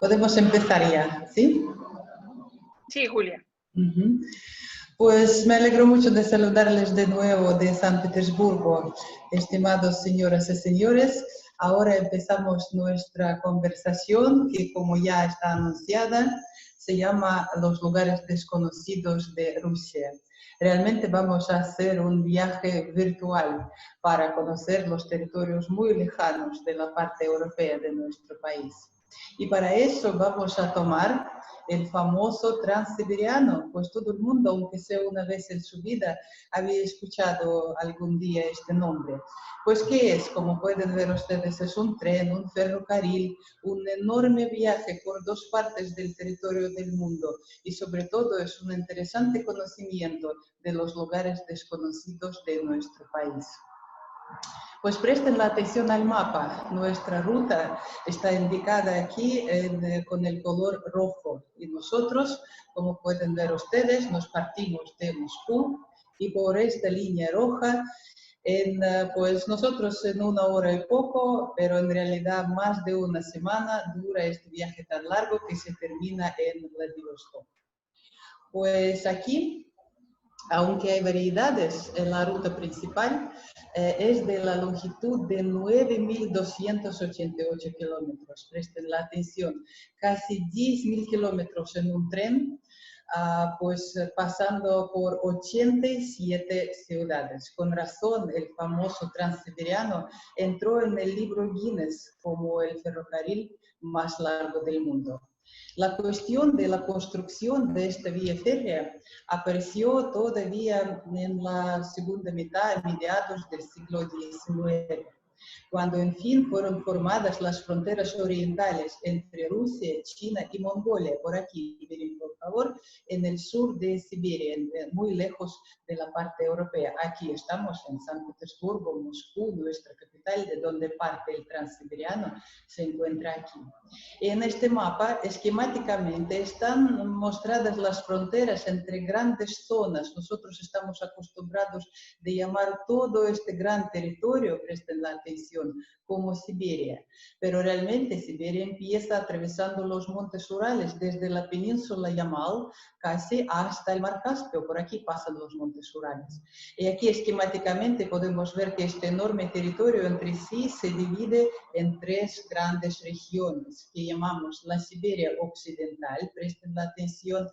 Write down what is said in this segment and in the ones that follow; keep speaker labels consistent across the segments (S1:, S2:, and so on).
S1: Podemos empezar ya, ¿sí?
S2: Sí, Julia.
S1: Pues me alegro mucho de saludarles de nuevo de San Petersburgo, estimados señoras y señores. Ahora empezamos nuestra conversación que, como ya está anunciada, se llama Los lugares desconocidos de Rusia. Realmente vamos a hacer un viaje virtual para conocer los territorios muy lejanos de la parte europea de nuestro país. Y para eso vamos a tomar el famoso Transiberiano, pues todo el mundo, aunque sea una vez en su vida, había escuchado algún día este nombre. Pues ¿qué es? Como pueden ver ustedes, es un tren, un ferrocarril, un enorme viaje por dos partes del territorio del mundo y sobre todo es un interesante conocimiento de los lugares desconocidos de nuestro país. Pues presten la atención al mapa. Nuestra ruta está indicada aquí con el color rojo y nosotros, como pueden ver ustedes, nos partimos de Moscú y por esta línea roja, pues nosotros en 1 hora y poco, pero en realidad más de una semana dura este viaje tan largo que se termina en Vladivostok. Pues aquí, aunque hay variedades en la ruta principal, es de la longitud de 9.288 kilómetros. Presten la atención, casi 10.000 kilómetros en un tren, pues pasando por 87 ciudades. Con razón, el famoso Transiberiano entró en el libro Guinness como el ferrocarril más largo del mundo. La cuestión de la construcción de esta vía férrea apareció todavía en la segunda mitad, a mediados del siglo XIX, cuando en fin fueron formadas las fronteras orientales entre Rusia, China y Mongolia. Por aquí, miren por favor, en el sur de Siberia, muy lejos de la parte europea. Aquí estamos en San Petersburgo, Moscú, nuestra capital, de donde parte el Transiberiano, se encuentra aquí. En este mapa, esquemáticamente, están mostradas las fronteras entre grandes zonas. Nosotros estamos acostumbrados de llamar todo este gran territorio, presten la atención, como Siberia. Pero realmente Siberia empieza atravesando los montes Urales, desde la península Yamal casi hasta el mar Caspio. Por aquí pasan los montes Urales. Y aquí esquemáticamente podemos ver que este enorme territorio entre sí se divide en tres grandes regiones que llamamos la Siberia Occidental. Presten la atención,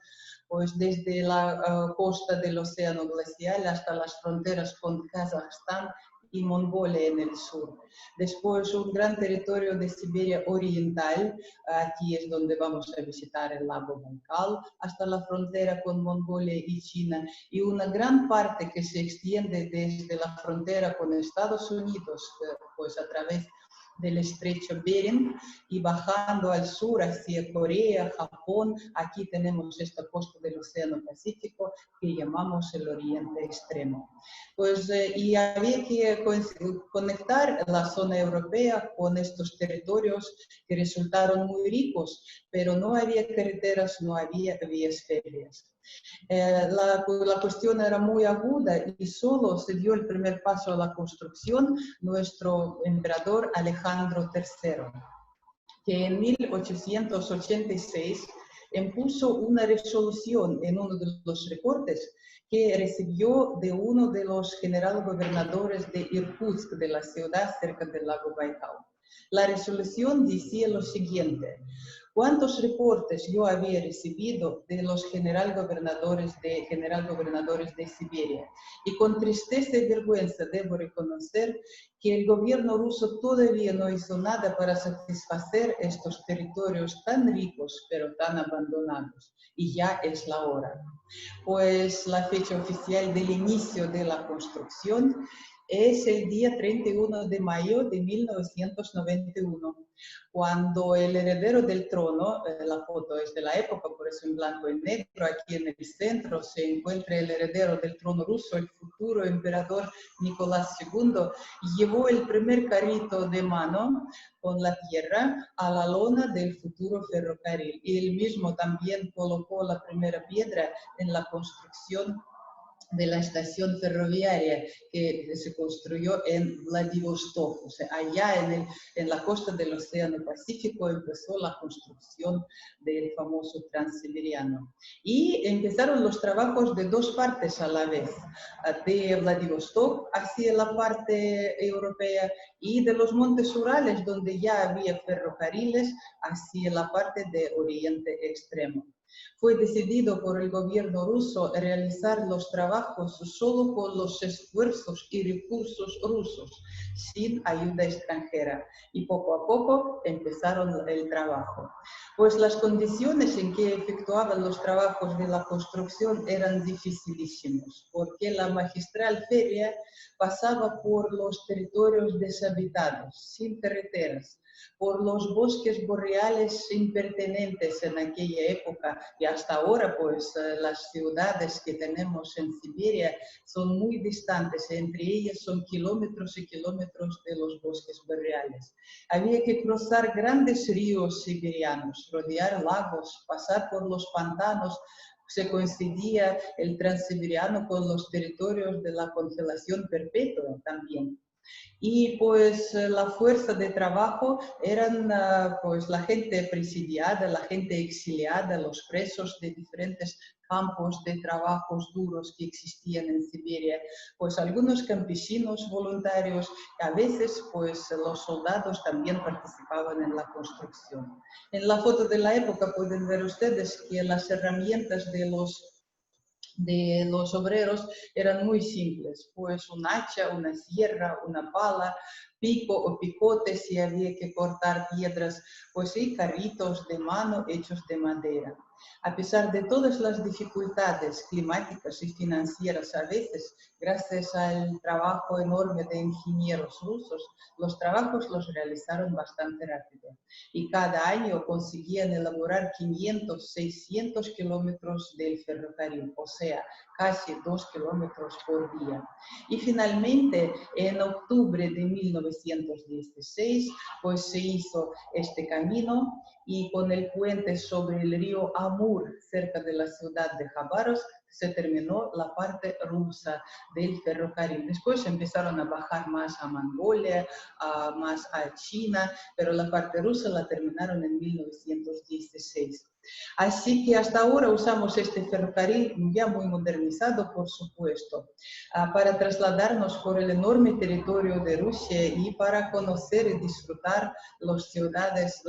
S1: pues desde la costa del Océano Glacial hasta las fronteras con Kazajstán y Mongolia en el sur. Después un gran territorio de Siberia Oriental, aquí es donde vamos a visitar el lago Baikal, hasta la frontera con Mongolia y China, y una gran parte que se extiende desde la frontera con Estados Unidos, pues a través del estrecho Bering y bajando al sur hacia Corea, Japón. Aquí tenemos esta costa del Océano Pacífico que llamamos el Oriente Extremo. Pues, y había que conectar la zona europea con estos territorios que resultaron muy ricos, pero no había carreteras, no había vías férreas. La cuestión era muy aguda y solo se dio el primer paso a la construcción nuestro emperador Alejandro III, que en 1886 impuso una resolución en uno de los reportes que recibió de uno de los general-gobernadores de Irkutsk, de la ciudad cerca del lago Baikal. La resolución decía lo siguiente: ¿cuántos reportes yo había recibido de los general-gobernadores de Siberia? Y con tristeza y vergüenza debo reconocer que el gobierno ruso todavía no hizo nada para satisfacer estos territorios tan ricos pero tan abandonados. Y ya es la hora. Pues la fecha oficial del inicio de la construcción es el día 31 de mayo de 1991, cuando el heredero del trono, la foto es de la época, por eso en blanco y negro, aquí en el centro se encuentra el heredero del trono ruso, el futuro emperador Nicolás II, llevó el primer carrito de mano con la tierra a la lona del futuro ferrocarril y él mismo también colocó la primera piedra en la construcción de la estación ferroviaria que se construyó en Vladivostok. O sea, allá en la costa del Océano Pacífico empezó la construcción del famoso Transiberiano. Y empezaron los trabajos de dos partes a la vez, de Vladivostok hacia la parte europea y de los montes Urales, donde ya había ferrocarriles, hacia la parte de Oriente Extremo. Fue decidido por el gobierno ruso realizar los trabajos solo con los esfuerzos y recursos rusos, sin ayuda extranjera, y poco a poco empezaron el trabajo. Pues las condiciones en que efectuaban los trabajos de la construcción eran dificilísimos, porque la magistral férrea pasaba por los territorios deshabitados, sin carreteras, por los bosques boreales impertinentes en aquella época, y hasta ahora pues las ciudades que tenemos en Siberia son muy distantes, entre ellas son kilómetros y kilómetros de los bosques boreales. Había que cruzar grandes ríos siberianos, rodear lagos, pasar por los pantanos. Se coincidía el Transiberiano con los territorios de la congelación perpetua también. Y pues la fuerza de trabajo eran pues la gente presidiada, la gente exiliada, los presos de diferentes campos de trabajos duros que existían en Siberia, pues algunos campesinos voluntarios, a veces pues los soldados también participaban en la construcción. En la foto de la época pueden ver ustedes que las herramientas de los obreros eran muy simples, pues un hacha, una sierra, una pala, pico o picote si había que cortar piedras, pues sí, carritos de mano hechos de madera. A pesar de todas las dificultades climáticas y financieras a veces, gracias al trabajo enorme de ingenieros rusos, los trabajos los realizaron bastante rápido. Y cada año conseguían elaborar 500, 600 kilómetros del ferrocarril, o sea, casi 2 kilómetros por día. Y finalmente, en octubre de 1916, pues se hizo este camino y con el puente sobre el río Amur, cerca de la ciudad de Khabarovsk, se terminó la parte rusa del ferrocarril. Después empezaron a bajar más a Mongolia, más a China, pero la parte rusa la terminaron en 1916. Así que hasta ahora usamos este ferrocarril ya muy modernizado, por supuesto, para trasladarnos por el enorme territorio de Rusia y para conocer y disfrutar las ciudades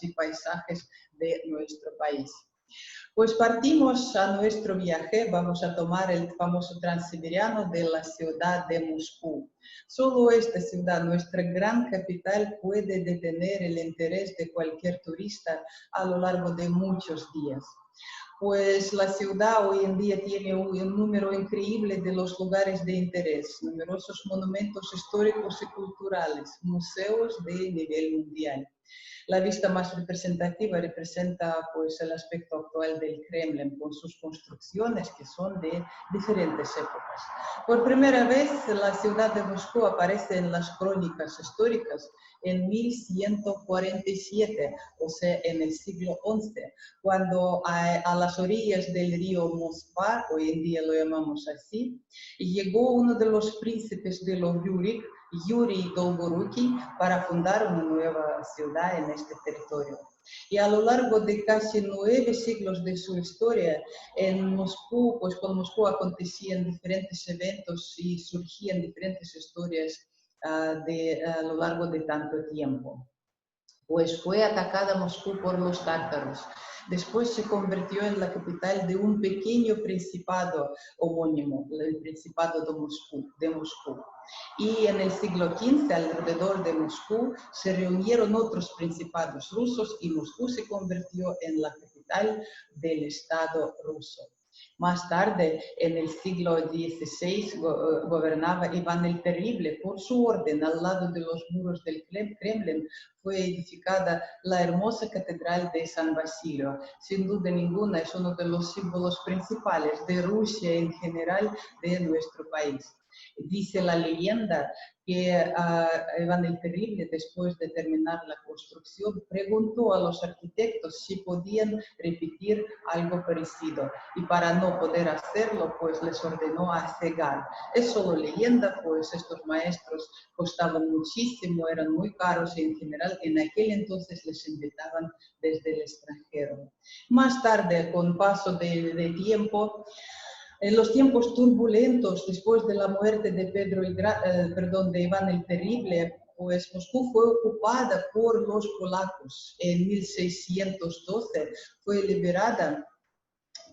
S1: y paisajes de nuestro país. Pues partimos a nuestro viaje, vamos a tomar el famoso Transiberiano de la ciudad de Moscú. Solo esta ciudad, nuestra gran capital, puede detener el interés de cualquier turista a lo largo de muchos días. Pues la ciudad hoy en día tiene un número increíble de los lugares de interés, numerosos monumentos históricos y culturales, museos de nivel mundial. La vista más representativa representa pues, el aspecto actual del Kremlin, con sus construcciones que son de diferentes épocas. Por primera vez, la ciudad de Moscú aparece en las crónicas históricas en 1147, o sea, en el siglo XI, cuando a las orillas del río Moskva, hoy en día lo llamamos así, llegó uno de los príncipes de los Yurik, Yuri Dolgoruki, para fundar una nueva ciudad en este territorio. Y a lo largo de casi 9 siglos de su historia, en Moscú, pues con Moscú acontecían diferentes eventos y surgían diferentes historias a lo largo de tanto tiempo. Pues fue atacada Moscú por los tártaros. Después se convirtió en la capital de un pequeño principado homónimo, el Principado de Moscú. Y en el siglo XV, alrededor de Moscú, se reunieron otros principados rusos y Moscú se convirtió en la capital del Estado ruso. Más tarde, en el siglo XVI, gobernaba Iván el Terrible. Por su orden, al lado de los muros del Kremlin, fue edificada la hermosa catedral de San Basilio. Sin duda ninguna, es uno de los símbolos principales de Rusia en general, de nuestro país. Dice la leyenda que Iván el Terrible, después de terminar la construcción, preguntó a los arquitectos si podían repetir algo parecido, y para no poder hacerlo, pues les ordenó a cegar. Es solo leyenda, pues estos maestros costaban muchísimo, eran muy caros y en general en aquel entonces les invitaban desde el extranjero. Más tarde, con paso de tiempo, en los tiempos turbulentos, después de la muerte de, de Iván el Terrible, pues Moscú fue ocupada por los polacos. En 1612 fue liberada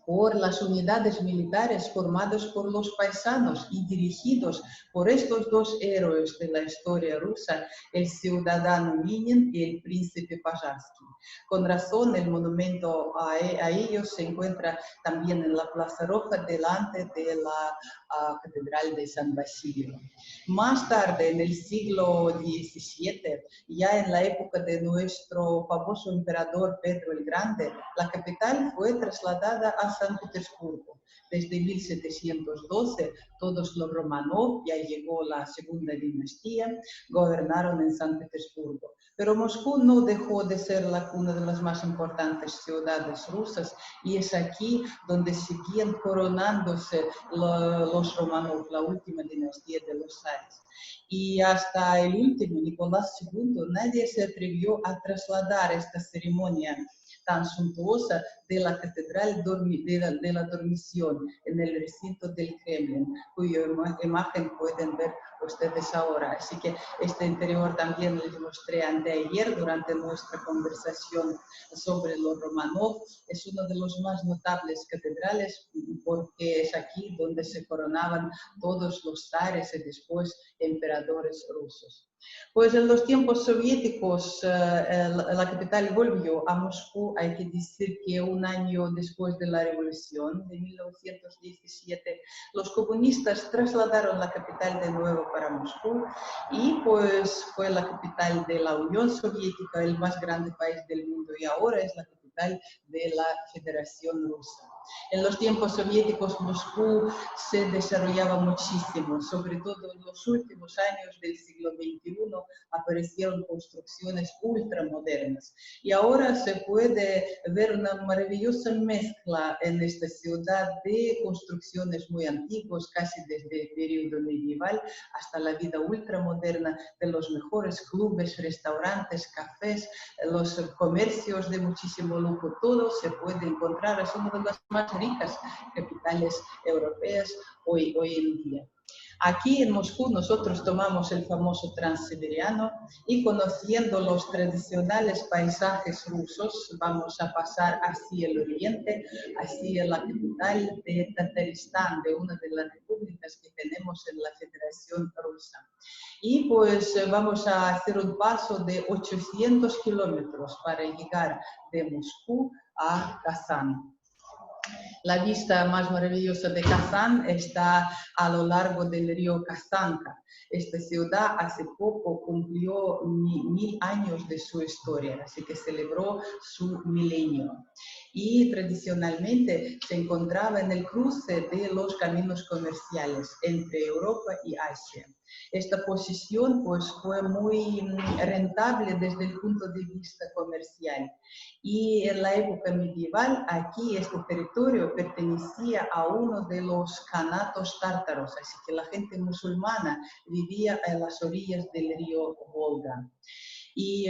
S1: por las unidades militares formadas por los paisanos y dirigidos por estos dos héroes de la historia rusa, el ciudadano Minin y el príncipe Pajarsky. Con razón, el monumento a ellos se encuentra también en la Plaza Roja, delante de la Catedral de San Basilio. Más tarde, en el siglo XVII, ya en la época de nuestro famoso emperador Pedro el Grande, la capital fue trasladada a San Petersburgo. Desde 1712, todos los Romanov, ya llegó la segunda dinastía, gobernaron en San Petersburgo. Pero Moscú no dejó de ser una de las más importantes ciudades rusas, y es aquí donde seguían coronándose los Romanov, la última dinastía de los zares. Y hasta el último, Nicolás II, nadie se atrevió a trasladar esta ceremonia tan suntuosa de la Catedral de la Dormición en el recinto del Kremlin, cuya imagen pueden ver ustedes ahora. Así que este interior también les mostré anteayer durante nuestra conversación sobre los Romanov. Es uno de los más notables catedrales porque es aquí donde se coronaban todos los zares y después emperadores rusos. Pues en los tiempos soviéticos la capital volvió a Moscú. Hay que decir que un año después de la revolución de 1917, los comunistas trasladaron la capital de nuevo para Moscú, y pues fue la capital de la Unión Soviética, el más grande país del mundo, y ahora es la capital de la Federación Rusa. En los tiempos soviéticos Moscú se desarrollaba muchísimo, sobre todo en los últimos años del siglo XXI aparecieron construcciones ultramodernas, y ahora se puede ver una maravillosa mezcla en esta ciudad de construcciones muy antiguas, casi desde el periodo medieval hasta la vida ultramoderna, de los mejores clubes, restaurantes, cafés, los comercios de muchísimo lujo. Todo se puede encontrar. Es una de las más ricas capitales europeas hoy en día. Aquí en Moscú nosotros tomamos el famoso Transiberiano y, conociendo los tradicionales paisajes rusos, vamos a pasar hacia el oriente, hacia la capital de Tataristán, de una de las repúblicas que tenemos en la Federación Rusa. Y pues vamos a hacer un paso de 800 kilómetros para llegar de Moscú a Kazán. La vista más maravillosa de Kazán está a lo largo del río Kazanka. Esta ciudad hace poco cumplió 1000 años de su historia, así que celebró su milenio. Y tradicionalmente se encontraba en el cruce de los caminos comerciales entre Europa y Asia. Esta posición pues, fue muy rentable desde el punto de vista comercial. Y en la época medieval, aquí este territorio pertenecía a uno de los khanatos tártaros, así que la gente musulmana vivía en las orillas del río Volga. Y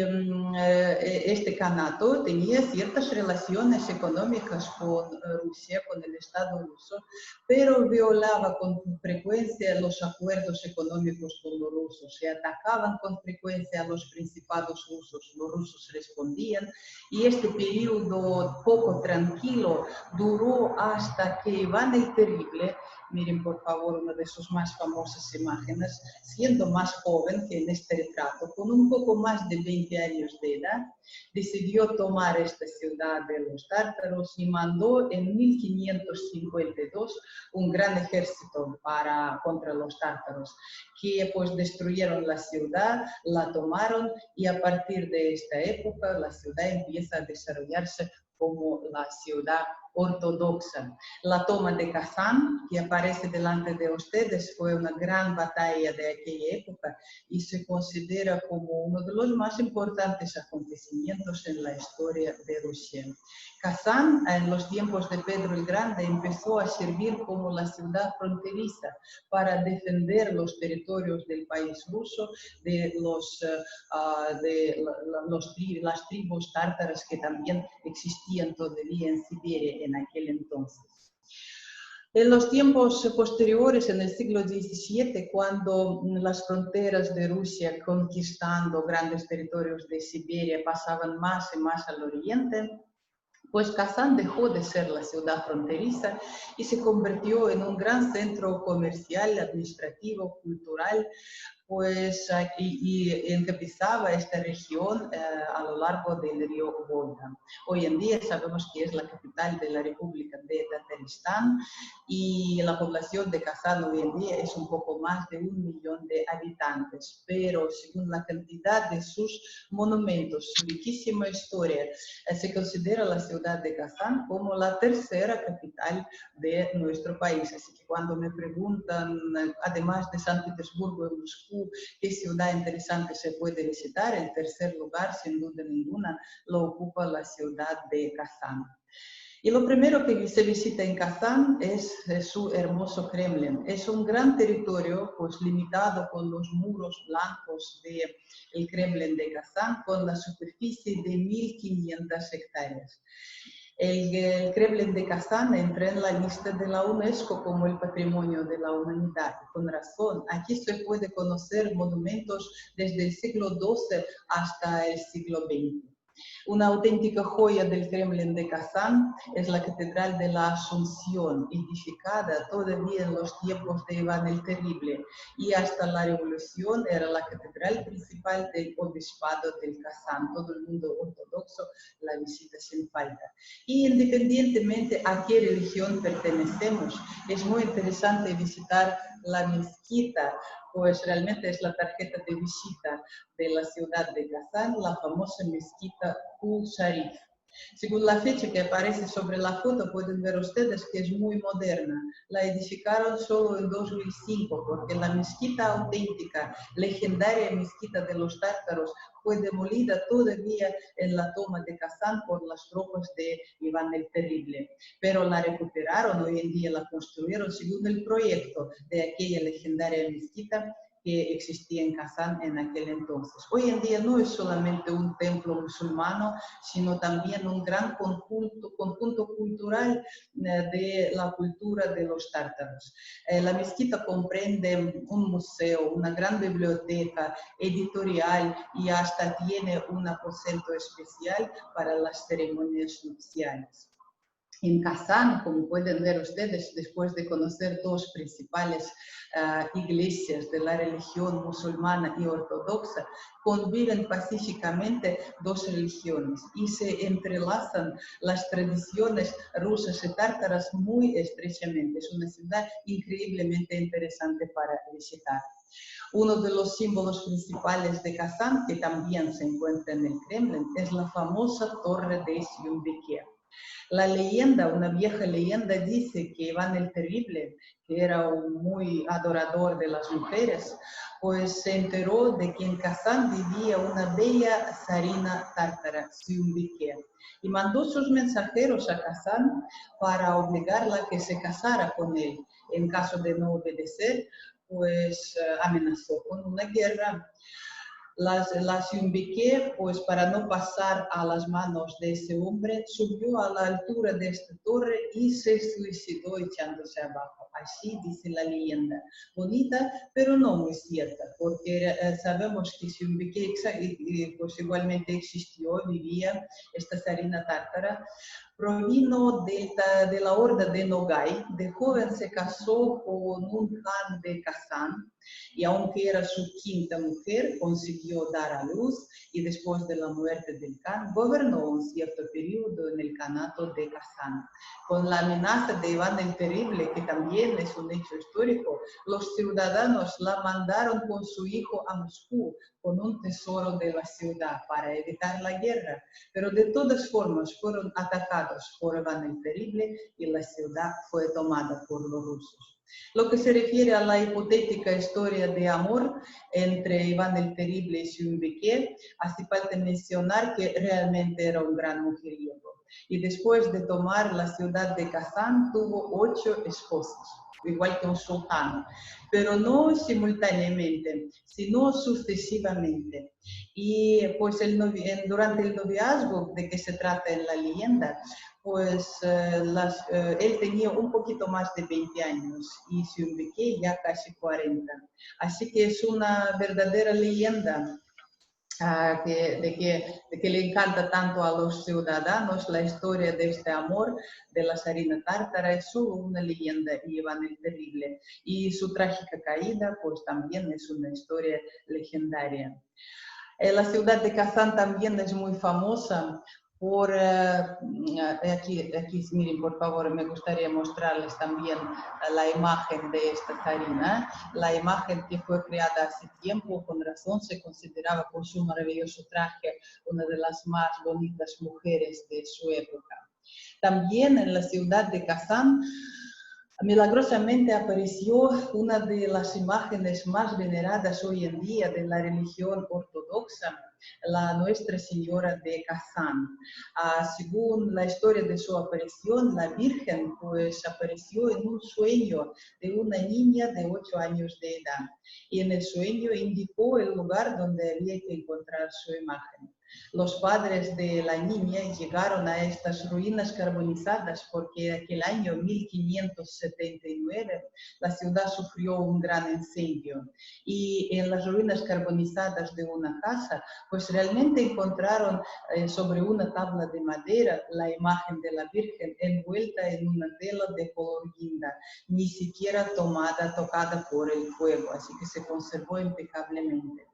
S1: este khanato tenía ciertas relaciones económicas con Rusia, con el Estado ruso, pero violaba con frecuencia los acuerdos económicos con los rusos, se atacaban con frecuencia a los principados rusos, los rusos respondían, y este periodo poco tranquilo duró hasta que Iván el Terrible, miren por favor una de sus más famosas imágenes, siendo más joven que en este retrato, con un poco más de 20 años de edad, decidió tomar esta ciudad de los tártaros y mandó en 1552 un gran ejército contra los tártaros, que pues destruyeron la ciudad, la tomaron, y a partir de esta época la ciudad empieza a desarrollarse como la ciudad ortodoxa. La toma de Kazán, que aparece delante de ustedes, fue una gran batalla de aquella época y se considera como uno de los más importantes acontecimientos en la historia de Rusia. Kazán, en los tiempos de Pedro el Grande, empezó a servir como la ciudad fronteriza para defender los territorios del país ruso de las tribus tártaras que también existían todavía en Siberia en aquel entonces. En los tiempos posteriores, en el siglo XVII, cuando las fronteras de Rusia conquistando grandes territorios de Siberia pasaban más y más al oriente, pues Kazán dejó de ser la ciudad fronteriza y se convirtió en un gran centro comercial, administrativo, cultural, pues, y encabezaba esta región a lo largo del río Volga. Hoy en día sabemos que es la capital de la República de Tataristán y la población de Kazán hoy en día es un poco más de 1 millón de habitantes, pero según la cantidad de sus monumentos, su riquísima historia, se considera la ciudad de Kazán como la tercera capital de nuestro país. Así que cuando me preguntan, además de San Petersburgo y Moscú, qué ciudad interesante se puede visitar, el tercer lugar, sin duda ninguna, lo ocupa la ciudad de Kazán. Y lo primero que se visita en Kazán es su hermoso Kremlin. Es un gran territorio, pues limitado con los muros blancos del Kremlin de Kazán, con la superficie de 1.500 hectáreas. El Kremlin de Kazán entra en la lista de la UNESCO como el Patrimonio de la Humanidad. Con razón, aquí se puede conocer monumentos desde el siglo XII hasta el siglo XX. Una auténtica joya del Kremlin de Kazán es la Catedral de la Asunción, edificada todavía en los tiempos de Iván el Terrible, y hasta la Revolución era la catedral principal del Obispado del Kazán. Todo el mundo ortodoxo la visita sin falta. Y independientemente a qué religión pertenecemos, es muy interesante visitar la mezquita, pues realmente es la tarjeta de visita de la ciudad de Kazán, la famosa mezquita Qul Sharif. Según la fecha que aparece sobre la foto, pueden ver ustedes que es muy moderna. La edificaron solo en 2005, porque la mezquita auténtica, legendaria mezquita de los tártaros, fue demolida todavía en la toma de Kazán por las tropas de Iván el Terrible. Pero la recuperaron, hoy en día la construyeron según el proyecto de aquella legendaria mezquita que existía en Kazán en aquel entonces. Hoy en día no es solamente un templo musulmano, sino también un gran conjunto cultural de la cultura de los tártaros. La mezquita comprende un museo, una gran biblioteca, editorial y hasta tiene un aposento especial para las ceremonias nupciales. En Kazán, como pueden ver ustedes, después de conocer dos principales iglesias de la religión musulmana y ortodoxa, conviven pacíficamente dos religiones y se entrelazan las tradiciones rusas y tártaras muy estrechamente. Es una ciudad increíblemente interesante para visitar. Uno de los símbolos principales de Kazán, que también se encuentra en el Kremlin, es la famosa Torre de Syumbeke. La leyenda, una vieja leyenda dice que Iván el Terrible, que era un muy adorador de las mujeres, pues se enteró de que en Kazán vivía una bella zarina tártara, Syumbeke, y mandó sus mensajeros a Kazán para obligarla a que se casara con él. En caso de no obedecer, pues amenazó con una guerra. La Syumbeke, pues para no pasar a las manos de ese hombre, subió a la altura de esta torre y se suicidó echándose abajo. Así dice la leyenda. Bonita, pero no muy cierta, porque sabemos que Syumbeke pues igualmente existió, vivía esta zarina tártara. Provino de la horda de Nogai. De joven se casó con un khan de Kazán, Y aunque era su quinta mujer, consiguió dar a luz y después de la muerte del Khan, gobernó un cierto periodo en el Kanato de Kazán. Con la amenaza de Iván el Terrible, que también es un hecho histórico, los ciudadanos la mandaron con su hijo a Moscú con un tesoro de la ciudad para evitar la guerra, pero de todas formas fueron atacados por Iván el Terrible y la ciudad fue tomada por los rusos. Lo que se refiere a la hipotética historia de amor entre Iván el Terrible y Suyumbeque, hace falta mencionar que realmente era un gran mujeriego. Y después de tomar la ciudad de Kazán, tuvo 8 esposas, igual que un sultán, pero no simultáneamente, sino sucesivamente. Y pues durante el noviazgo, de que se trata en la leyenda, pues él tenía un poquito más de 20 años y Suyumbeque ya casi 40. Así que es una verdadera leyenda de que le encanta tanto a los ciudadanos. La historia de este amor de la zarina tártara es solo una leyenda y Iván el Terrible. Y su trágica caída pues también es una historia legendaria. La ciudad de Kazán también es muy famosa por, aquí, miren, por favor, me gustaría mostrarles también la imagen de esta zarina. La imagen que fue creada hace tiempo, con razón, se consideraba con su maravilloso traje una de las más bonitas mujeres de su época. También en la ciudad de Kazán, milagrosamente apareció una de las imágenes más veneradas hoy en día de la religión ortodoxa, la Nuestra Señora de Kazán. Según la historia de su aparición, la Virgen pues apareció en un sueño de una niña de 8 años de edad y en el sueño indicó el lugar donde había que encontrar su imagen. Los padres de la niña llegaron a estas ruinas carbonizadas porque aquel año 1579 la ciudad sufrió un gran incendio y en las ruinas carbonizadas de una casa pues realmente encontraron sobre una tabla de madera la imagen de la Virgen envuelta en una tela de color guinda, ni siquiera tocada por el fuego, así que se conservó impecablemente.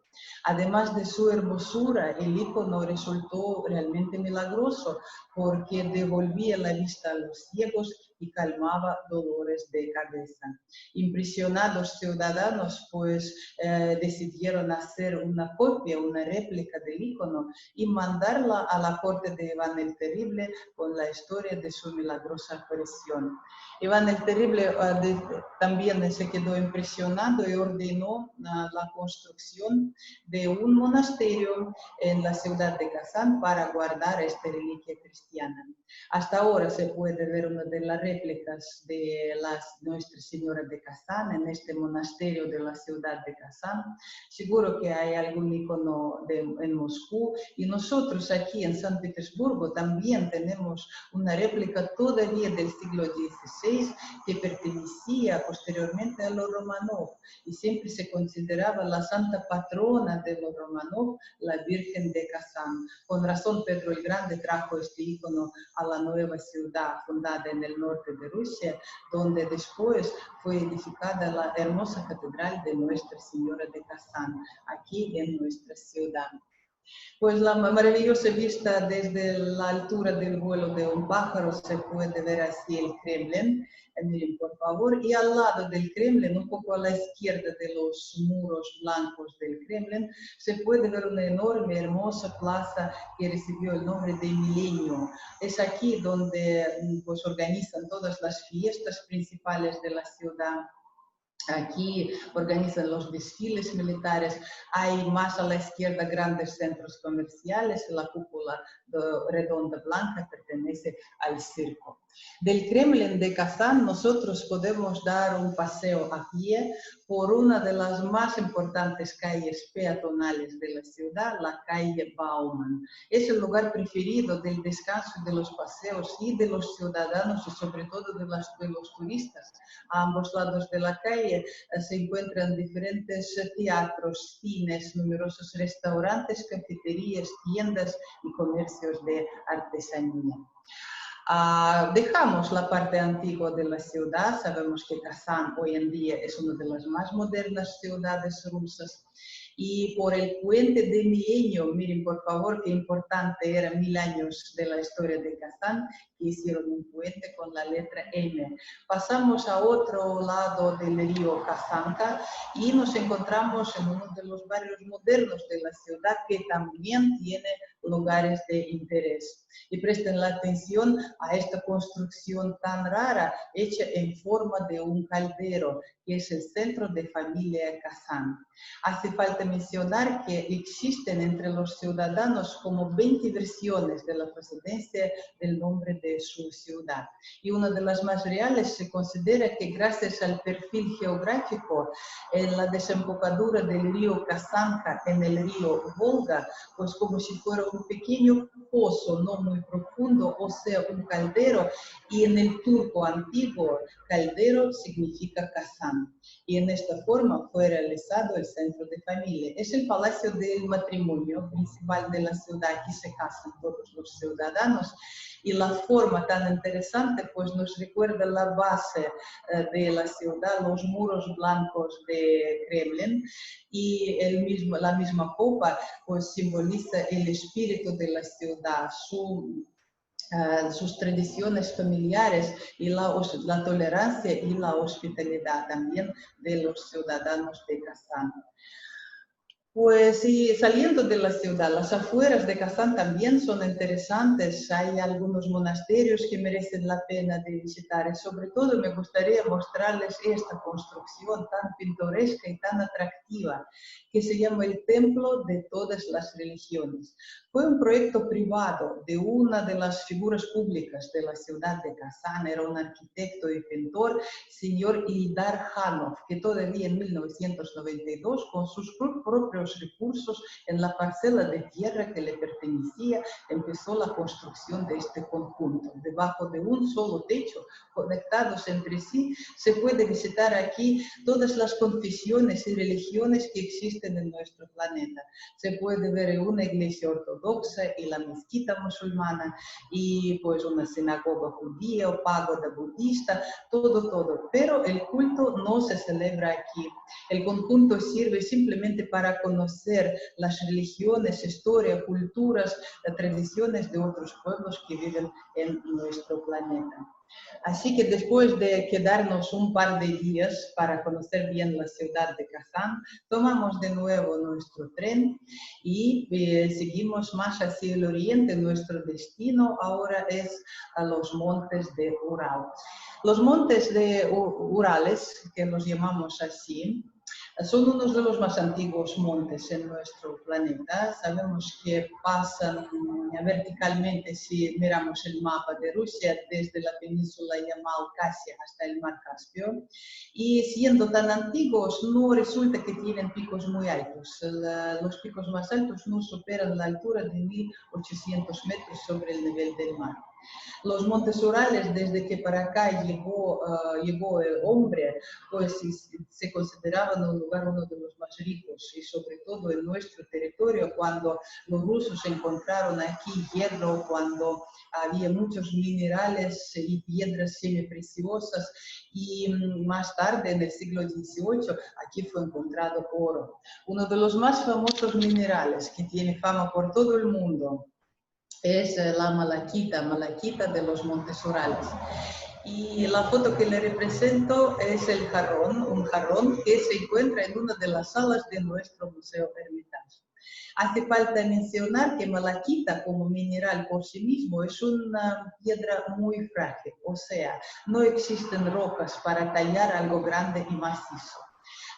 S1: Además de su hermosura, el icono resultó realmente milagroso porque devolvía la vista a los ciegos y calmaba dolores de cabeza. Impresionados ciudadanos pues decidieron hacer una copia, una réplica del icono y mandarla a la corte de Iván el Terrible con la historia de su milagrosa aparición. Iván el Terrible también se quedó impresionado y ordenó la construcción de un monasterio en la ciudad de Kazán para guardar esta reliquia cristiana. Hasta ahora se puede ver una de las réplicas de Nuestra Señora de Kazán en este monasterio de la ciudad de Kazán. Seguro que hay algún icono en Moscú y nosotros aquí en San Petersburgo también tenemos una réplica todavía del siglo XVI que pertenecía posteriormente a los Romanov y siempre se consideraba la santa patrona de los Romanov, la Virgen de Kazán. Con razón Pedro el Grande trajo este icono a la nueva ciudad fundada en el norte de Rusia, donde después fue edificada la hermosa catedral de Nuestra Señora de Kazán, aquí en nuestra ciudad. Pues la maravillosa vista desde la altura del vuelo de un pájaro se puede ver así el Kremlin. Miren, por favor, y al lado del Kremlin, un poco a la izquierda de los muros blancos del Kremlin, se puede ver una enorme, hermosa plaza que recibió el nombre de Milenio. Es aquí donde pues, organizan todas las fiestas principales de la ciudad. Aquí organizan los desfiles militares, hay más a la izquierda grandes centros comerciales, la cúpula redonda blanca pertenece al circo. Del Kremlin de Kazán nosotros podemos dar un paseo a pie por una de las más importantes calles peatonales de la ciudad, la calle Bauman. Es el lugar preferido del descanso de los paseos y de los ciudadanos y sobre todo de los turistas. A ambos lados de la calle se encuentran diferentes teatros, cines, numerosos restaurantes, cafeterías, tiendas y comercios de artesanía. Dejamos la parte antigua de la ciudad, sabemos que Kazán hoy en día es una de las más modernas ciudades rusas. Y por el puente de Milenio, miren por favor qué importante era 1000 años de la historia de Kazán, que hicieron un puente con la letra M. Pasamos a otro lado del río Kazanka y nos encontramos en uno de los barrios modernos de la ciudad que también tiene lugares de interés. Y presten la atención a esta construcción tan rara, hecha en forma de un caldero, que es el centro de familia Kazán. Hace falta mencionar que existen entre los ciudadanos como 20 versiones de la procedencia del nombre de su ciudad. Y una de las más reales se considera que gracias al perfil geográfico en la desembocadura del río Kazanka en el río Volga, pues como si fuera un pequeño pozo no muy profundo, o sea, un caldero, y en el turco antiguo, caldero significa Kazán. Y en esta forma fue realizado el centro de familia. Es el palacio del matrimonio principal de la ciudad, aquí se casan todos los ciudadanos, y la forma tan interesante pues nos recuerda la base de la ciudad, los muros blancos de Kremlin, y la misma copa pues simboliza el espíritu de la ciudad, sus tradiciones familiares y la tolerancia y la hospitalidad también de los ciudadanos de Kazán. Pues sí, saliendo de la ciudad, las afueras de Kazán también son interesantes. Hay algunos monasterios que merecen la pena de visitar y sobre todo me gustaría mostrarles esta construcción tan pintoresca y tan atractiva que se llama el Templo de Todas las Religiones. Fue un proyecto privado de una de las figuras públicas de la ciudad de Kazán, era un arquitecto y pintor, señor Ildar Khanov, que todavía en 1992 con sus propios recursos en la parcela de tierra que le pertenecía, empezó la construcción de este conjunto. Debajo de un solo techo, conectados entre sí, se puede visitar aquí todas las confesiones y religiones que existen en nuestro planeta. Se puede ver una iglesia ortodoxa y la mezquita musulmana y pues una sinagoga judía o pagoda budista, todo. Pero el culto no se celebra aquí. El conjunto sirve simplemente para conocer las religiones, historia, culturas, tradiciones de otros pueblos que viven en nuestro planeta. Así que después de quedarnos un par de días para conocer bien la ciudad de Kazán, tomamos de nuevo nuestro tren y seguimos más hacia el oriente. Nuestro destino ahora es a los montes de Ural. Los montes de Urales, que los llamamos así, son unos de los más antiguos montes en nuestro planeta. Sabemos que pasan verticalmente, si miramos el mapa de Rusia, desde la península Yamal-Casia hasta el mar Caspio. Y siendo tan antiguos, no resulta que tienen picos muy altos. Los picos más altos no superan la altura de 1800 metros sobre el nivel del mar. Los montes Urales, desde que para acá llegó el hombre, pues se consideraban un lugar uno de los más ricos y sobre todo en nuestro territorio, cuando los rusos encontraron aquí hierro, cuando había muchos minerales y piedras semipreciosas, y más tarde, en el siglo XVIII, aquí fue encontrado oro. Uno de los más famosos minerales que tiene fama por todo el mundo es la malaquita de los Montes Urales. Y la foto que le represento es el jarrón, un jarrón que se encuentra en una de las salas de nuestro Museo Hermitage. Hace falta mencionar que malaquita como mineral por sí mismo es una piedra muy frágil, o sea, no existen rocas para tallar algo grande y macizo.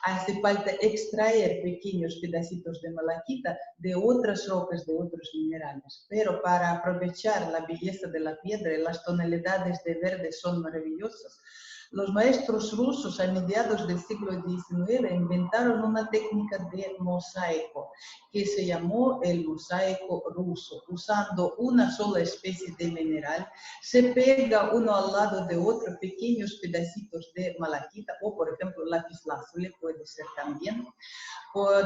S1: Hace falta extraer pequeños pedacitos de malaquita de otras rocas, de otros minerales. Pero para aprovechar la belleza de la piedra, las tonalidades de verde son maravillosas. Los maestros rusos a mediados del siglo XIX inventaron una técnica de mosaico que se llamó el mosaico ruso. Usando una sola especie de mineral, se pega uno al lado de otro pequeños pedacitos de malaquita o, por ejemplo, lapislázuli puede ser también,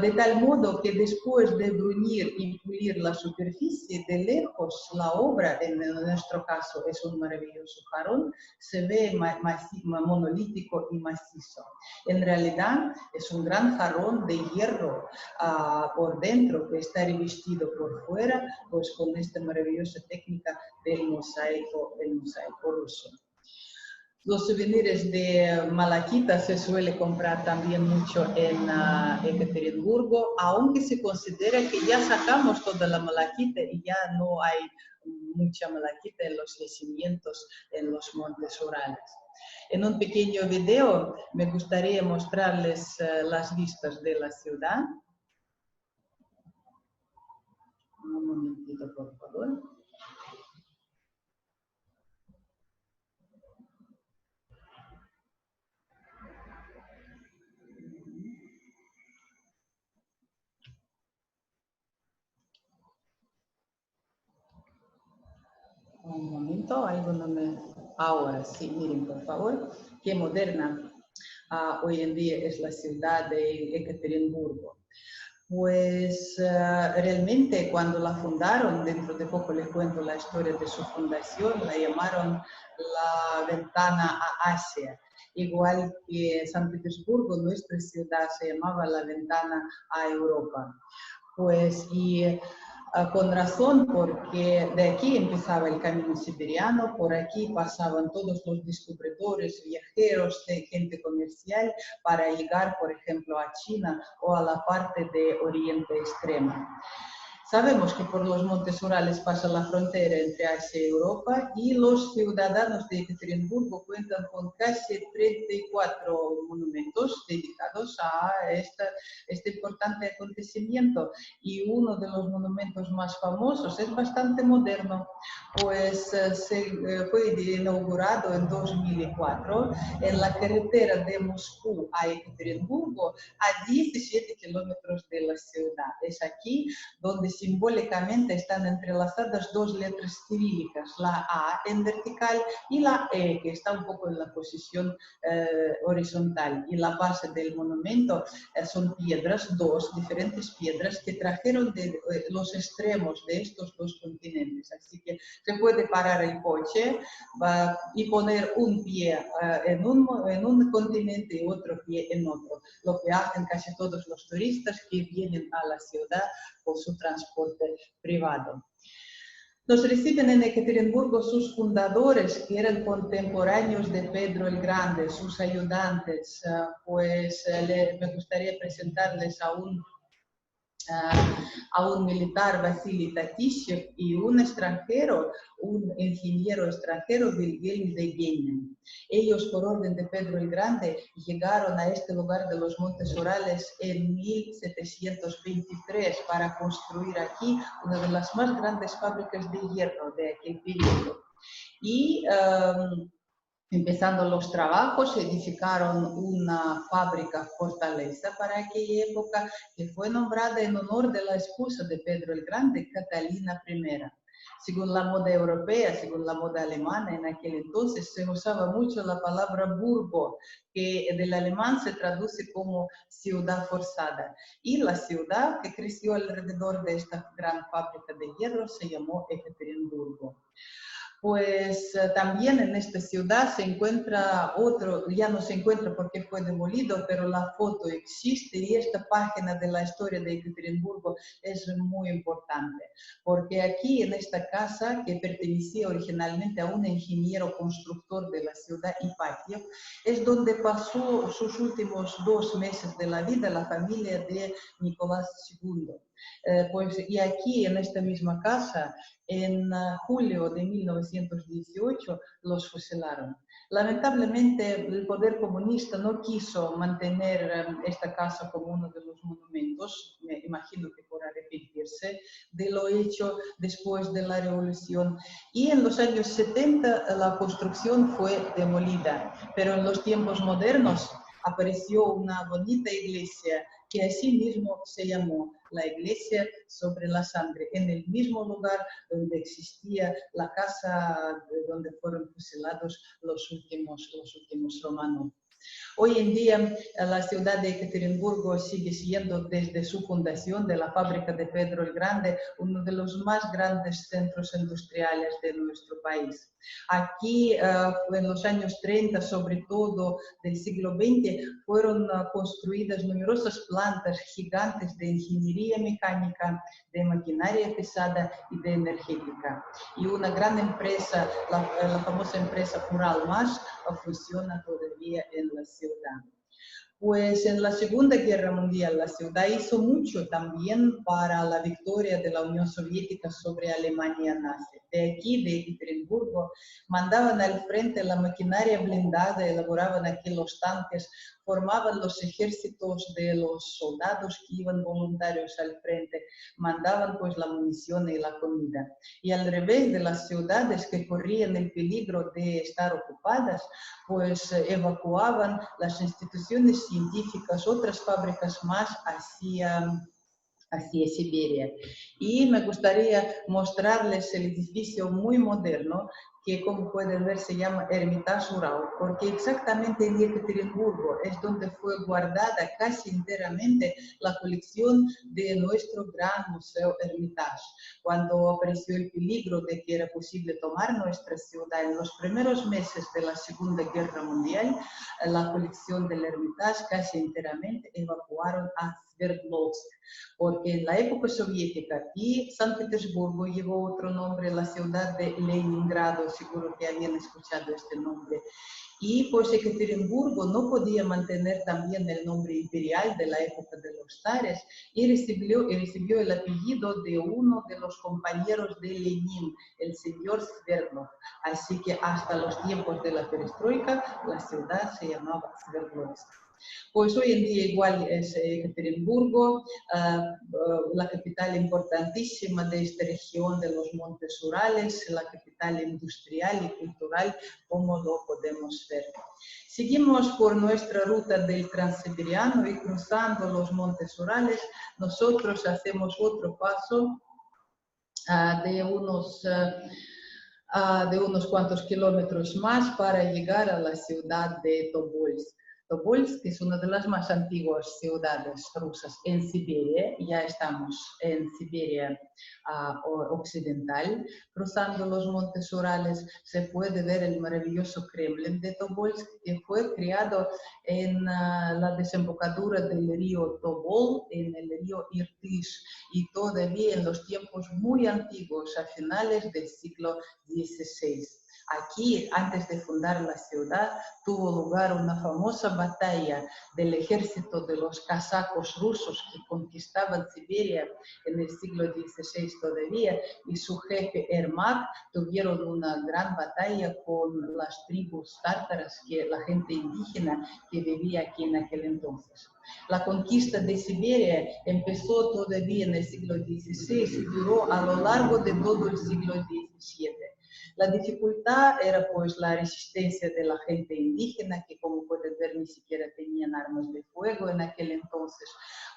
S1: de tal modo que después de bruñir y pulir la superficie, de lejos la obra, en nuestro caso es un maravilloso jarrón, se ve monolítico y macizo. En realidad es un gran jarrón de hierro por dentro, que está revestido por fuera, pues con esta maravillosa técnica del mosaico ruso. Los souvenirs de malaquita se suele comprar también mucho en Ekaterimburgo, aunque se considera que ya sacamos toda la malaquita y ya no hay mucha malaquita en los yacimientos en los montes Urales. En un pequeño video me gustaría mostrarles las vistas de la ciudad. Un momentito, por favor. Un momento, algo no me... Ahora sí, miren por favor, qué moderna hoy en día es la ciudad de Ekaterimburgo. Pues realmente cuando la fundaron, dentro de poco les cuento la historia de su fundación, la llamaron la ventana a Asia. Igual que San Petersburgo, nuestra ciudad se llamaba la ventana a Europa. Pues con razón, porque de aquí empezaba el camino siberiano, por aquí pasaban todos los descubridores, viajeros, gente comercial, para llegar, por ejemplo, a China o a la parte de Oriente Extremo. Sabemos que por los montes Urales pasa la frontera entre Asia y Europa y los ciudadanos de Ekaterimburgo cuentan con casi 34 monumentos dedicados a este importante acontecimiento. Y uno de los monumentos más famosos es bastante moderno, pues fue inaugurado en 2004 en la carretera de Moscú a Ekaterimburgo, a 17 kilómetros de la ciudad. Es aquí donde simbólicamente están entrelazadas dos letras cirílicas, la A en vertical y la E, que está un poco en la posición horizontal. Y la base del monumento son piedras, dos diferentes piedras que trajeron de los extremos de estos dos continentes. Así que se puede parar el coche y poner un pie en un continente y otro pie en otro, lo que hacen casi todos los turistas que vienen a la ciudad por su transporte privado. Nos reciben en Ekaterimburgo sus fundadores, que eran contemporáneos de Pedro el Grande, sus ayudantes. Me gustaría presentarles a un militar, Vasily Tatishev, y un extranjero, un ingeniero extranjero, Vilhelm Degenin. Ellos, por orden de Pedro el Grande, llegaron a este lugar de los Montes Urales en 1723 para construir aquí una de las más grandes fábricas de hierro de aquel periodo. Y empezando los trabajos, edificaron una fábrica fortaleza para aquella época que fue nombrada en honor de la esposa de Pedro el Grande, Catalina I. Según la moda europea, según la moda alemana, en aquel entonces se usaba mucho la palabra burgo, que del alemán se traduce como ciudad forzada. Y la ciudad que creció alrededor de esta gran fábrica de hierro se llamó Ekaterimburgo. Pues también en esta ciudad se encuentra otro, ya no se encuentra porque fue demolido, pero la foto existe y esta página de la historia de Ekaterimburgo es muy importante, porque aquí en esta casa, que pertenecía originalmente a un ingeniero constructor de la ciudad, Ipatiev, es donde pasó sus últimos 2 meses de la vida la familia de Nicolás II. Y aquí, en esta misma casa, en julio de 1918, los fusilaron. Lamentablemente, el poder comunista no quiso mantener esta casa como uno de los monumentos, me imagino que por arrepentirse de lo hecho después de la revolución. Y en los años 70 la construcción fue demolida, pero en los tiempos modernos apareció una bonita iglesia que así mismo se llamó la Iglesia sobre la Sangre, en el mismo lugar donde existía la casa donde fueron fusilados los últimos romanos. Hoy en día, la ciudad de Ekaterimburgo sigue siendo, desde su fundación de la fábrica de Pedro el Grande, uno de los más grandes centros industriales de nuestro país. Aquí, en los años 30, sobre todo del siglo XX, fueron construidas numerosas plantas gigantes de ingeniería mecánica, de maquinaria pesada y de energética. Y una gran empresa, la famosa empresa Uralmash, funciona todavía en la ciudad. Pues en la Segunda Guerra Mundial la ciudad hizo mucho también para la victoria de la Unión Soviética sobre Alemania nazi. De aquí, de Ekaterimburgo, mandaban al frente la maquinaria blindada, elaboraban aquí los tanques, formaban los ejércitos de los soldados que iban voluntarios al frente, mandaban pues la munición y la comida. Y al revés de las ciudades que corrían el peligro de estar ocupadas, pues evacuaban las instituciones científicas, otras fábricas más hacia Siberia. Y me gustaría mostrarles el edificio muy moderno que, como pueden ver, se llama Hermitage Ural, porque exactamente en Ekaterimburgo es donde fue guardada casi enteramente la colección de nuestro gran museo Hermitage. Cuando apareció el peligro de que era posible tomar nuestra ciudad en los primeros meses de la Segunda Guerra Mundial, la colección del Hermitage casi enteramente evacuaron a Sverdlovsk, porque en la época soviética y San Petersburgo llevó otro nombre, la ciudad de Leningrado, seguro que habían escuchado este nombre. Y pues Ekaterimburgo no podía mantener también el nombre imperial de la época de los zares y recibió el apellido de uno de los compañeros de Lenin, el señor Sverdlov. Así que hasta los tiempos de la perestroika la ciudad se llamaba Sverdlovsk. Pues hoy en día igual es Ekaterimburgo, la capital importantísima de esta región de los Montes Urales, la capital industrial y cultural, como lo podemos ver. Seguimos por nuestra ruta del Transiberiano y cruzando los Montes Urales, nosotros hacemos otro paso de unos cuantos kilómetros más para llegar a la ciudad de Tobolsk. Tobolsk es una de las más antiguas ciudades rusas en Siberia, ya estamos en Siberia occidental. Cruzando los Montes Urales se puede ver el maravilloso Kremlin de Tobolsk, que fue creado en la desembocadura del río Tobol, en el río Irtish, y todavía en los tiempos muy antiguos, a finales del siglo XVI. Aquí, antes de fundar la ciudad, tuvo lugar una famosa batalla del ejército de los casacos rusos que conquistaban Siberia en el siglo XVI todavía, y su jefe Ermak tuvieron una gran batalla con las tribus tártaras, la gente indígena que vivía aquí en aquel entonces. La conquista de Siberia empezó todavía en el siglo XVI y duró a lo largo de todo el siglo XVII. La dificultad era pues la resistencia de la gente indígena, que como pueden ver ni siquiera tenían armas de fuego en aquel entonces,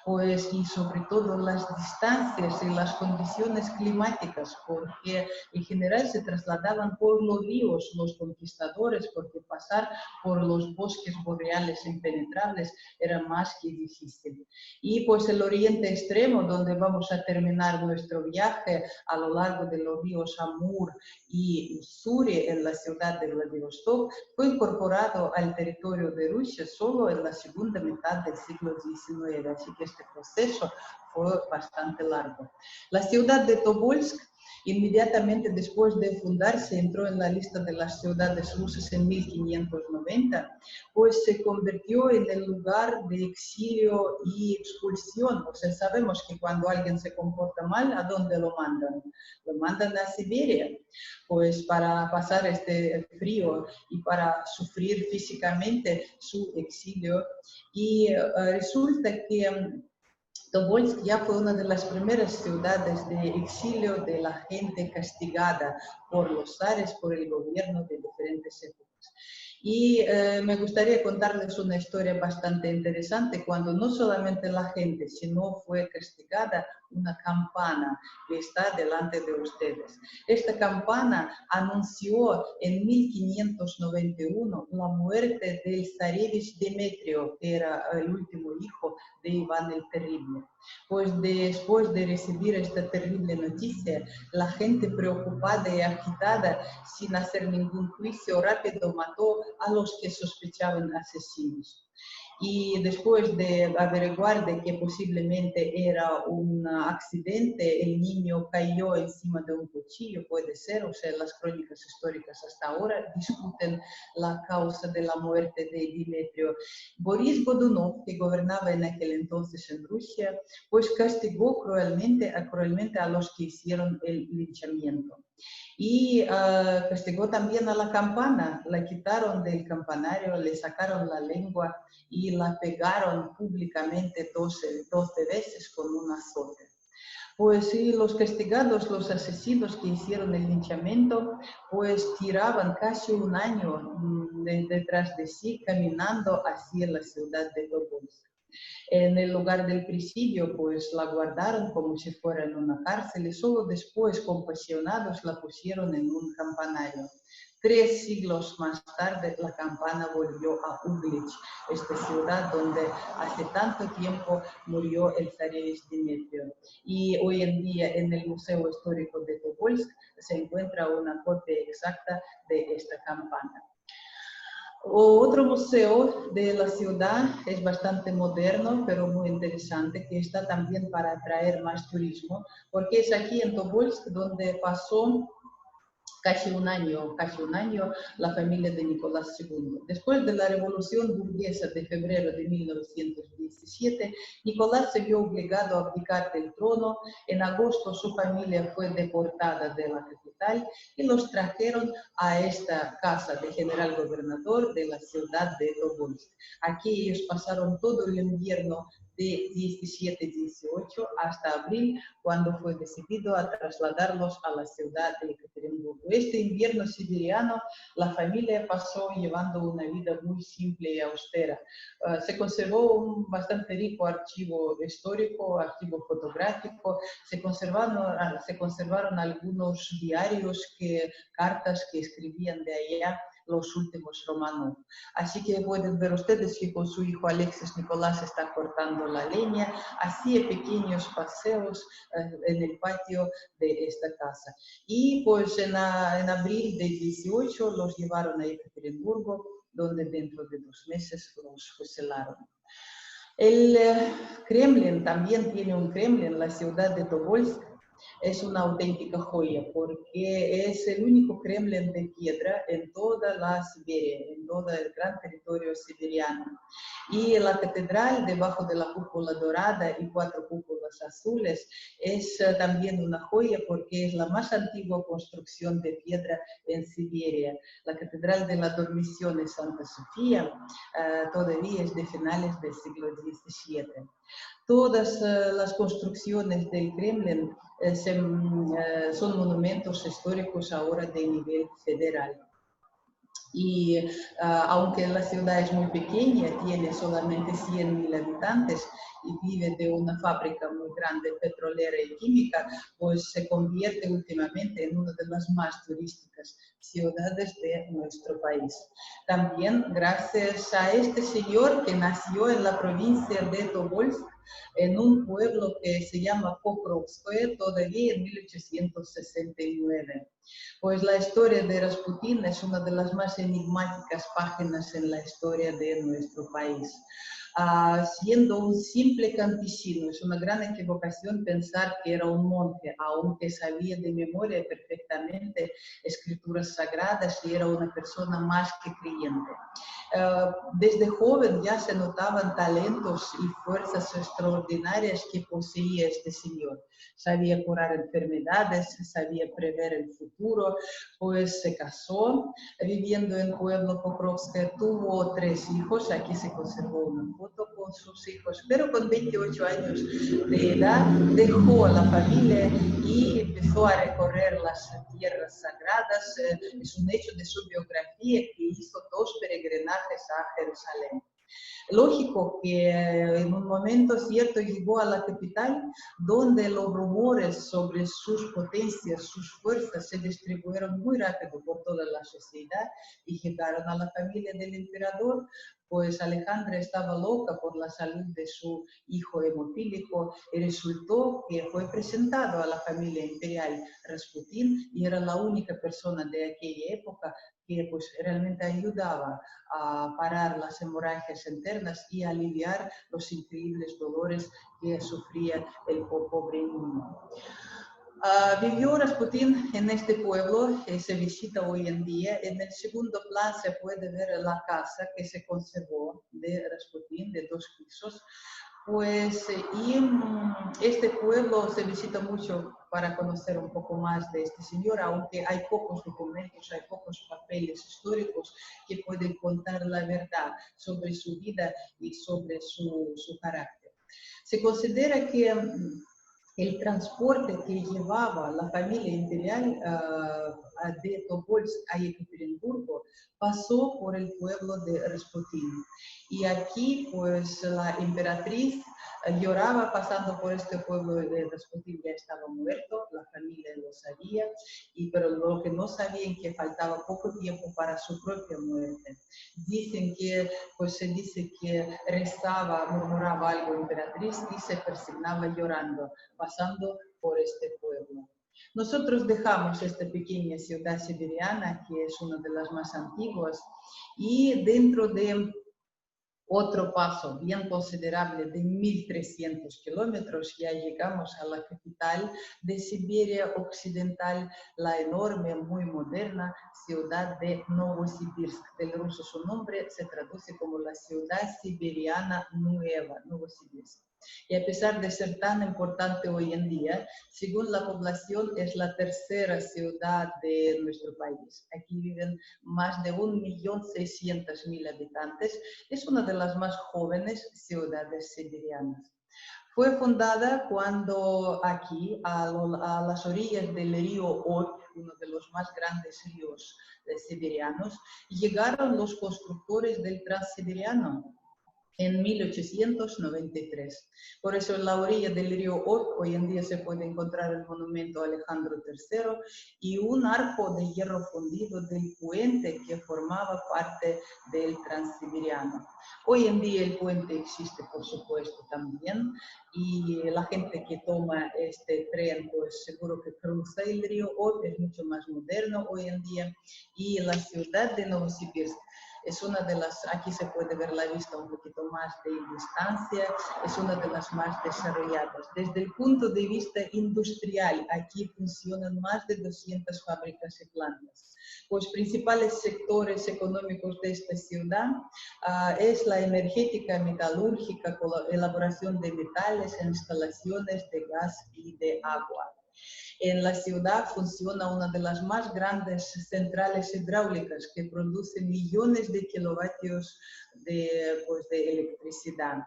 S1: pues, y sobre todo las distancias y las condiciones climáticas, porque en general se trasladaban por los ríos los conquistadores, porque pasar por los bosques boreales impenetrables era más que difícil. Y pues el oriente extremo, donde vamos a terminar nuestro viaje a lo largo de los ríos Amur y Usuri, en la ciudad de Vladivostok, fue incorporado al territorio de Rusia solo en la segunda mitad del siglo XIX, así que este proceso fue bastante largo. La ciudad de Tobolsk Inmediatamente después de fundarse, entró en la lista de las ciudades rusas en 1590, pues se convirtió en el lugar de exilio y expulsión. O sea, sabemos que cuando alguien se comporta mal, ¿a dónde lo mandan? Lo mandan a Siberia, pues para pasar este frío y para sufrir físicamente su exilio. Y resulta que Tobolsk ya fue una de las primeras ciudades de exilio de la gente castigada por los zares, por el gobierno de diferentes épocas. Y me gustaría contarles una historia bastante interesante cuando no solamente la gente, sino fue castigada una campana que está delante de ustedes. Esta campana anunció en 1591 la muerte del zarevich Demetrio, que era el último hijo de Iván el Terrible. Pues después de recibir esta terrible noticia, la gente preocupada y agitada, sin hacer ningún juicio rápido, mató a los que sospechaban asesinos. Y después de averiguar de que posiblemente era un accidente, el niño cayó encima de un cuchillo, puede ser, o sea, las crónicas históricas hasta ahora discuten la causa de la muerte de Dimitrio. Boris Godunov, que gobernaba en aquel entonces en Rusia, pues castigó cruelmente a los que hicieron el linchamiento. Y castigó también a la campana, la quitaron del campanario, le sacaron la lengua y la pegaron públicamente 12 veces con un azote. Pues sí, los castigados, los asesinos que hicieron el linchamiento, pues tiraban casi un año detrás de sí, caminando hacia la ciudad de Tobolsk. En el lugar del presidio, pues la guardaron como si fuera en una cárcel y solo después, compasionados, la pusieron en un campanario. 3 siglos más tarde, la campana volvió a Uglich, esta ciudad donde hace tanto tiempo murió el zarevich Demetrio. Y hoy en día en el Museo Histórico de Tobolsk se encuentra una copia exacta de esta campana. Otro museo de la ciudad es bastante moderno, pero muy interesante, que está también para atraer más turismo, porque es aquí en Tobolsk donde pasó casi un año la familia de Nicolás II. Después de la revolución burguesa de febrero de 1917, Nicolás se vio obligado a abdicar del trono. En agosto su familia fue deportada de la capital y los trajeron a esta casa de general gobernador de la ciudad de Tobolsk. Aquí ellos pasaron todo el invierno de 17-18 hasta abril, cuando fue decidido a trasladarlos a la ciudad de Ekaterimburgo. Este invierno siberiano la familia pasó llevando una vida muy simple y austera. Se conservó un bastante rico archivo histórico, archivo fotográfico, se conservaron algunos diarios, cartas que escribían de allá los últimos Romanov. Así que pueden ver ustedes que con su hijo Alexis Nicolás está cortando la leña, hacía pequeños paseos en el patio de esta casa. Y pues en abril de 18 los llevaron a Ekaterimburgo, donde dentro de 2 meses los fusilaron. El Kremlin también tiene un Kremlin, la ciudad de Tobolsk. Es una auténtica joya porque es el único Kremlin de piedra en toda la Siberia, en todo el gran territorio siberiano. Y la catedral debajo de la cúpula dorada y 4 cúpulas azules es también una joya porque es la más antigua construcción de piedra en Siberia. La catedral de la Dormición de Santa Sofía todavía es de finales del siglo XVII. Todas las construcciones del Kremlin son monumentos históricos ahora de nivel federal. Y aunque la ciudad es muy pequeña, tiene solamente 100.000 habitantes y vive de una fábrica muy grande petrolera y química, pues se convierte últimamente en una de las más turísticas ciudades de nuestro país. También gracias a este señor que nació en la provincia de Tobolsk, en un pueblo que se llama Pokrovskoye, todavía en 1869. Pues la historia de Rasputín es una de las más enigmáticas páginas en la historia de nuestro país. Siendo un simple campesino, es una gran equivocación pensar que era un monje, aunque sabía de memoria perfectamente escrituras sagradas y era una persona más que creyente. Desde joven ya se notaban talentos y fuerzas extraordinarias que poseía este señor. Sabía curar enfermedades, sabía prever el futuro, pues se casó viviendo en Pueblo Pokrovskoye, tuvo 3 hijos, aquí se conservó una foto con sus hijos, pero con 28 años de edad dejó a la familia y empezó a recorrer las tierras sagradas. Es un hecho de su biografía que hizo 2 peregrinajes a Jerusalén. Lógico que en un momento cierto llegó a la capital donde los rumores sobre sus potencias, sus fuerzas se distribuyeron muy rápido por toda la sociedad y llegaron a la familia del emperador, pues Alejandra estaba loca por la salud de su hijo hemofílico y resultó que fue presentado a la familia imperial Rasputín y era la única persona de aquella época que pues realmente ayudaba a parar las hemorragias internas y aliviar los increíbles dolores que sufría el pobre niño. Vivió Rasputín en este pueblo, se visita hoy en día. En el segundo plano se puede ver la casa que se conservó de Rasputín, de 2 pisos. Pues, este pueblo se visita mucho para conocer un poco más de este señor, aunque hay pocos documentos, hay pocos papeles históricos que pueden contar la verdad sobre su vida y sobre su carácter. Se considera que el transporte que llevaba la familia imperial de Tobolsk a Ekaterimburgo pasó por el pueblo de Rasputín. Y aquí, pues, la emperatriz lloraba pasando por este pueblo de Rasputín, ya estaba muerto, la familia lo sabía, pero lo que no sabían que faltaba poco tiempo para su propia muerte. Dicen que, pues se dice que rezaba, murmuraba algo emperatriz y se persignaba llorando, pasando por este pueblo. Nosotros dejamos esta pequeña ciudad siberiana, que es una de las más antiguas, y dentro de otro paso bien considerable de 1.300 kilómetros ya llegamos a la capital de Siberia Occidental, la enorme, muy moderna ciudad de Novosibirsk. Del ruso su nombre se traduce como la ciudad siberiana nueva, Novosibirsk. Y a pesar de ser tan importante hoy en día, según la población es la tercera ciudad de nuestro país. Aquí viven más de 1.600.000 habitantes. Es una de las más jóvenes ciudades siberianas. Fue fundada cuando aquí, a las orillas del río Ob, uno de los más grandes ríos siberianos, llegaron los constructores del Transiberiano en 1893. Por eso en la orilla del río Ob hoy en día se puede encontrar el monumento a Alejandro III y un arco de hierro fundido del puente que formaba parte del Transiberiano. Hoy en día el puente existe, por supuesto, también, y la gente que toma este tren, pues seguro que cruza el río Ob, es mucho más moderno hoy en día, y la ciudad de Novosibirsk es una de las, aquí se puede ver la vista un poquito más de distancia, es una de las más desarrolladas. Desde el punto de vista industrial, aquí funcionan más de 200 fábricas y plantas. Los principales sectores económicos de esta ciudad es la energética, metalúrgica, con la elaboración de metales, instalaciones de gas y de agua. En la ciudad funciona una de las más grandes centrales hidráulicas que produce millones de kilovatios de electricidad.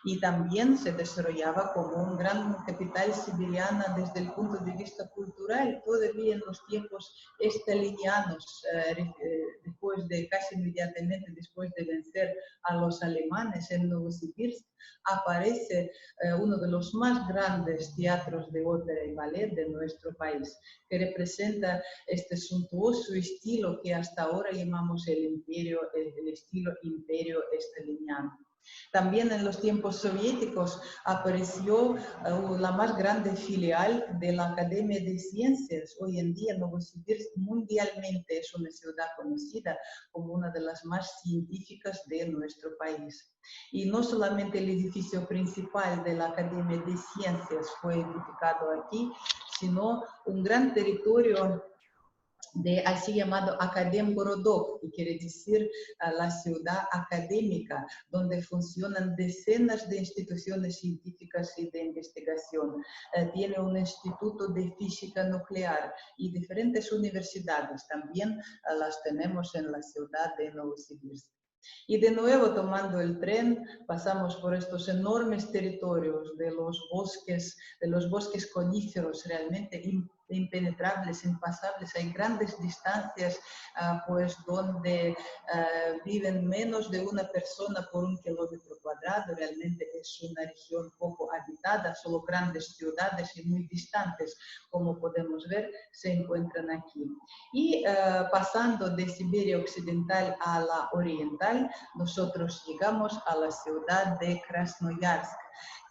S1: Y también se desarrollaba como un gran capital siberiana desde el punto de vista cultural. Todavía en los tiempos estalinianos, después de casi inmediatamente después de vencer a los alemanes en Novosibirsk, aparece uno de los más grandes teatros de ópera y ballet de nuestro país, que representa este suntuoso estilo que hasta ahora llamamos el estilo imperio estaliniano. También en los tiempos soviéticos apareció la más grande filial de la Academia de Ciencias. Hoy en día Novosibirsk mundialmente es una ciudad conocida como una de las más científicas de nuestro país. Y no solamente el edificio principal de la Academia de Ciencias fue edificado aquí, sino un gran territorio de así llamado Akademgorodok, que quiere decir la ciudad académica, donde funcionan decenas de instituciones científicas y de investigación. Tiene un instituto de física nuclear y diferentes universidades. También las tenemos en la ciudad de Novosibirsk. Y de nuevo, tomando el tren, pasamos por estos enormes territorios de los bosques coníferos realmente impenetrables, impasables. Hay grandes distancias pues donde viven menos de una persona por 1 kilómetro cuadrado. Realmente es una región poco habitada, solo grandes ciudades y muy distantes, como podemos ver, se encuentran aquí. Y pasando de Siberia Occidental a la Oriental, nosotros llegamos a la ciudad de Krasnoyarsk,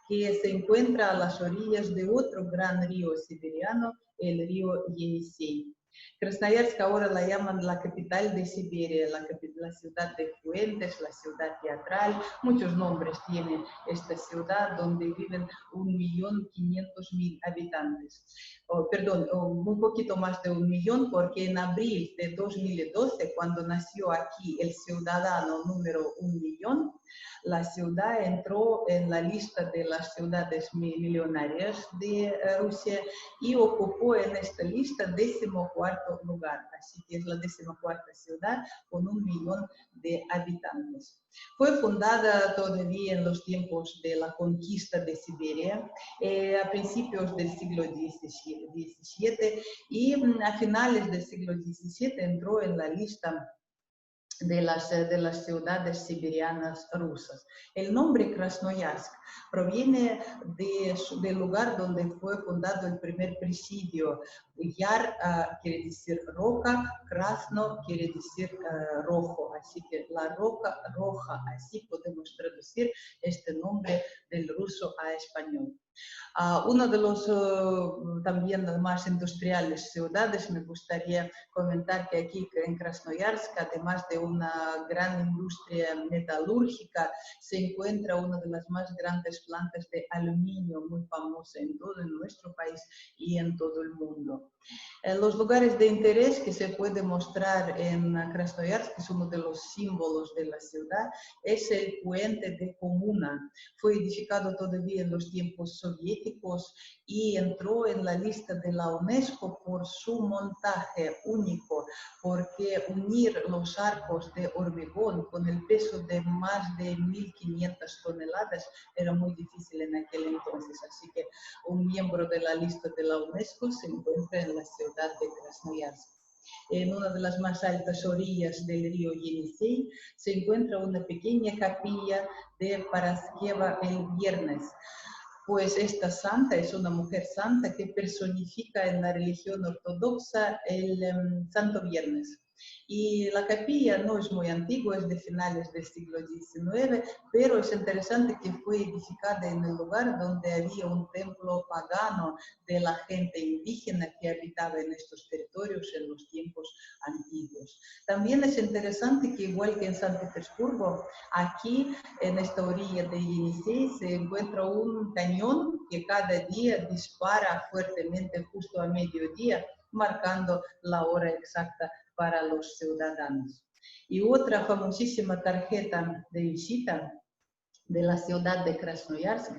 S1: que se encuentra a las orillas de otro gran río siberiano, el río Yenisei. Krasnoyarsk ahora la llaman la capital de Siberia, la ciudad de fuentes, la ciudad teatral. Muchos nombres tiene esta ciudad, donde viven 1.500.000 habitantes. Perdón, un poquito más de 1 millón, porque en abril de 2012, cuando nació aquí el ciudadano número 1 millón, la ciudad entró en la lista de las ciudades millonarias de Rusia y ocupó en esta lista 14º lugar. Así que es la 14ª ciudad con 1 millón de habitantes. Fue fundada todavía en los tiempos de la conquista de Siberia, a principios del siglo XVII, y a finales del siglo XVII entró en la lista de las ciudades siberianas rusas. El nombre Krasnoyarsk proviene del lugar donde fue fundado el primer presidio. Yar quiere decir roca, Krasno quiere decir rojo, así que la roca roja, así podemos traducir este nombre del ruso a español. Una de los también más industriales ciudades, me gustaría comentar que aquí en Krasnoyarsk, además de una gran industria metalúrgica, se encuentra una de las más grandes plantas de aluminio, muy famosa en todo nuestro país y en todo el mundo. Los lugares de interés que se puede mostrar en Krasnoyarsk, que es uno de los símbolos de la ciudad, es el puente de Comuna. Fue edificado todavía en los tiempos soviéticos y entró en la lista de la UNESCO por su montaje único, porque unir los arcos de hormigón con el peso de más de 1.500 toneladas era muy difícil en aquel entonces. Así que un miembro de la lista de la UNESCO se encuentra en la ciudad de Krasnoyarsk. En una de las más altas orillas del río Yenisei se encuentra una pequeña capilla de Paraskeva el Viernes. Pues esta santa es una mujer santa que personifica en la religión ortodoxa el Santo Viernes. Y la capilla no es muy antigua, es de finales del siglo XIX, pero es interesante que fue edificada en el lugar donde había un templo pagano de la gente indígena que habitaba en estos territorios en los tiempos antiguos. También es interesante que, igual que en San Petersburgo, aquí en esta orilla de Yenisei se encuentra un cañón que cada día dispara fuertemente justo a mediodía, marcando la hora exacta para los ciudadanos. Y otra famosísima tarjeta de visita de la ciudad de Krasnoyarsk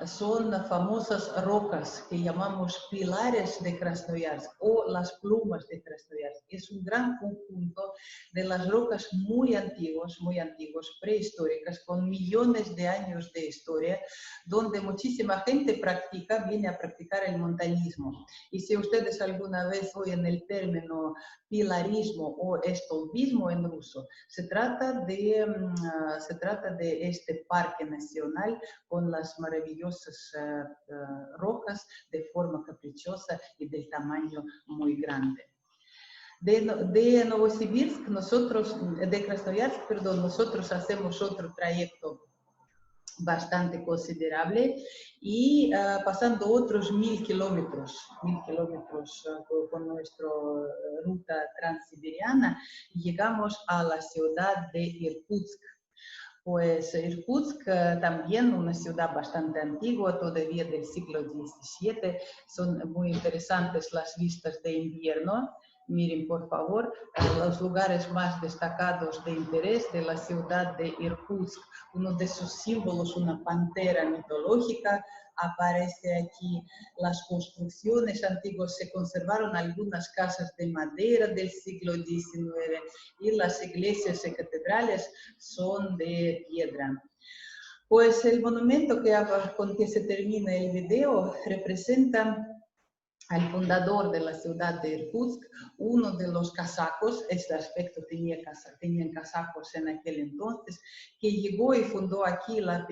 S1: son famosas rocas que llamamos pilares de Krasnoyarsk o las plumas de Krasnoyarsk. Es un gran conjunto de las rocas muy antiguas, prehistóricas, con millones de años de historia, donde muchísima gente viene a practicar el montañismo. Y si ustedes alguna vez oyen el término pilarismo o estolpismo en ruso, se trata de este parque nacional con las maravillosas rocas de forma caprichosa y del tamaño muy grande. De Novosibirsk, de Krasnoyarsk, nosotros hacemos otro trayecto bastante considerable, y pasando otros 1000 kilómetros con nuestra ruta transiberiana, llegamos a la ciudad de Irkutsk. Pues Irkutsk, también una ciudad bastante antigua, todavía del siglo XVII, son muy interesantes las vistas de invierno. Miren, por favor, los lugares más destacados de interés de la ciudad de Irkutsk. Uno de sus símbolos, una pantera mitológica, aparece aquí. Las construcciones antiguas, se conservaron algunas casas de madera del siglo XIX y las iglesias y catedrales son de piedra. Pues el monumento con que se termina el video representa al fundador de la ciudad de Irkutsk, uno de los casacos, este aspecto tenían casacos en aquel entonces, que llegó y fundó aquí la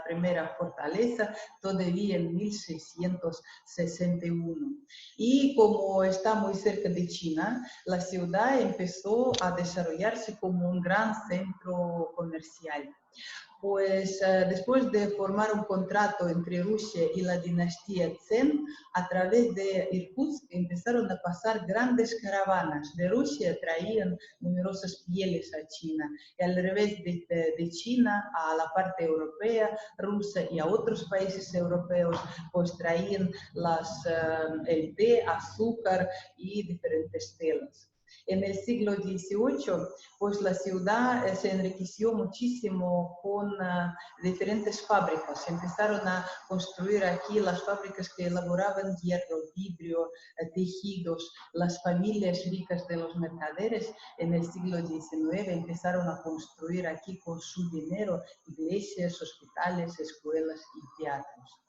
S1: primera fortaleza, todavía en 1661. Y como está muy cerca de China, la ciudad empezó a desarrollarse como un gran centro comercial. Pues después de formar un contrato entre Rusia y la dinastía Tsen, a través de Irkutsk empezaron a pasar grandes caravanas. De Rusia traían numerosas pieles a China, y al revés de China a la parte europea, rusa y a otros países europeos, pues traían el té, azúcar y diferentes telas. En el siglo XVIII, pues la ciudad se enriqueció muchísimo con diferentes fábricas. Empezaron a construir aquí las fábricas que elaboraban hierro, vidrio, tejidos. Las familias ricas de los mercaderes en el siglo XIX empezaron a construir aquí con su dinero iglesias, hospitales, escuelas y teatros.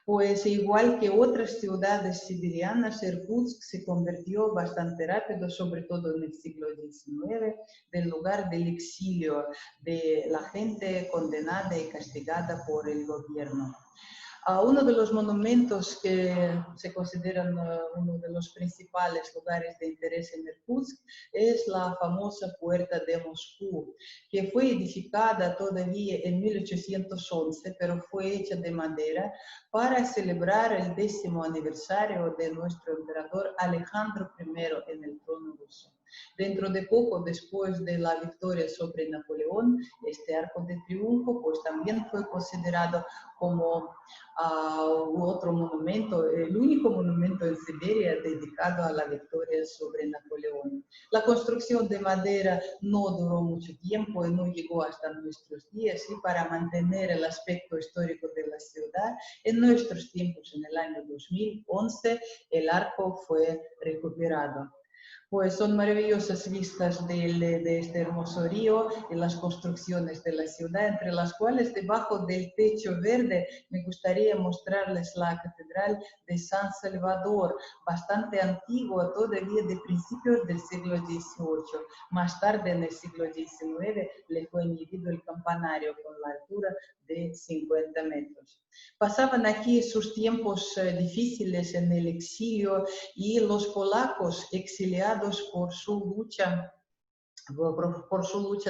S1: Pues igual que otras ciudades siberianas, Irkutsk se convirtió bastante rápido, sobre todo en el siglo XIX, del lugar del exilio de la gente condenada y castigada por el gobierno. Uno de los monumentos que se consideran uno de los principales lugares de interés en Irkutsk es la famosa Puerta de Moscú, que fue edificada todavía en 1811, pero fue hecha de madera para celebrar el 10º aniversario de nuestro emperador Alejandro I en el trono ruso. Dentro de poco, después de la victoria sobre Napoleón, este arco de triunfo pues también fue considerado como otro monumento, el único monumento en Siberia dedicado a la victoria sobre Napoleón. La construcción de madera no duró mucho tiempo y no llegó hasta nuestros días, y para mantener el aspecto histórico de la ciudad, en nuestros tiempos, en el año 2011, el arco fue recuperado. Pues son maravillosas vistas de este hermoso río y las construcciones de la ciudad, entre las cuales debajo del techo verde me gustaría mostrarles la Catedral de San Salvador, bastante antigua, todavía de principios del siglo XVIII. Más tarde, en el siglo XIX, le fue añadido el campanario con la altura de 50 metros. Pasaban aquí sus tiempos difíciles en el exilio, y los polacos exiliados por su lucha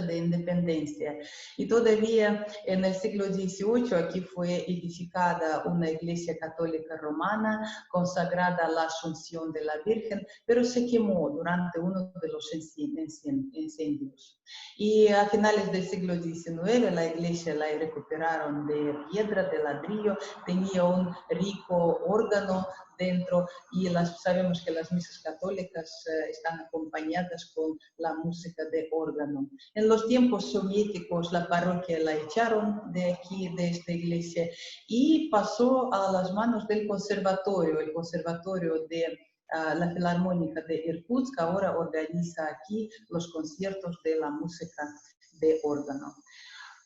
S1: de independencia. Y todavía en el siglo XVIII aquí fue edificada una iglesia católica romana consagrada a la Asunción de la Virgen, pero se quemó durante uno de los incendios. Y a finales del siglo XIX la iglesia la recuperaron de piedra, de ladrillo, tenía un rico órgano dentro, y sabemos que las misas católicas están acompañadas con la música de órgano. En los tiempos soviéticos la parroquia la echaron de aquí, de esta iglesia, y pasó a las manos del conservatorio. El conservatorio de la Filarmónica de Irkutsk ahora organiza aquí los conciertos de la música de órgano.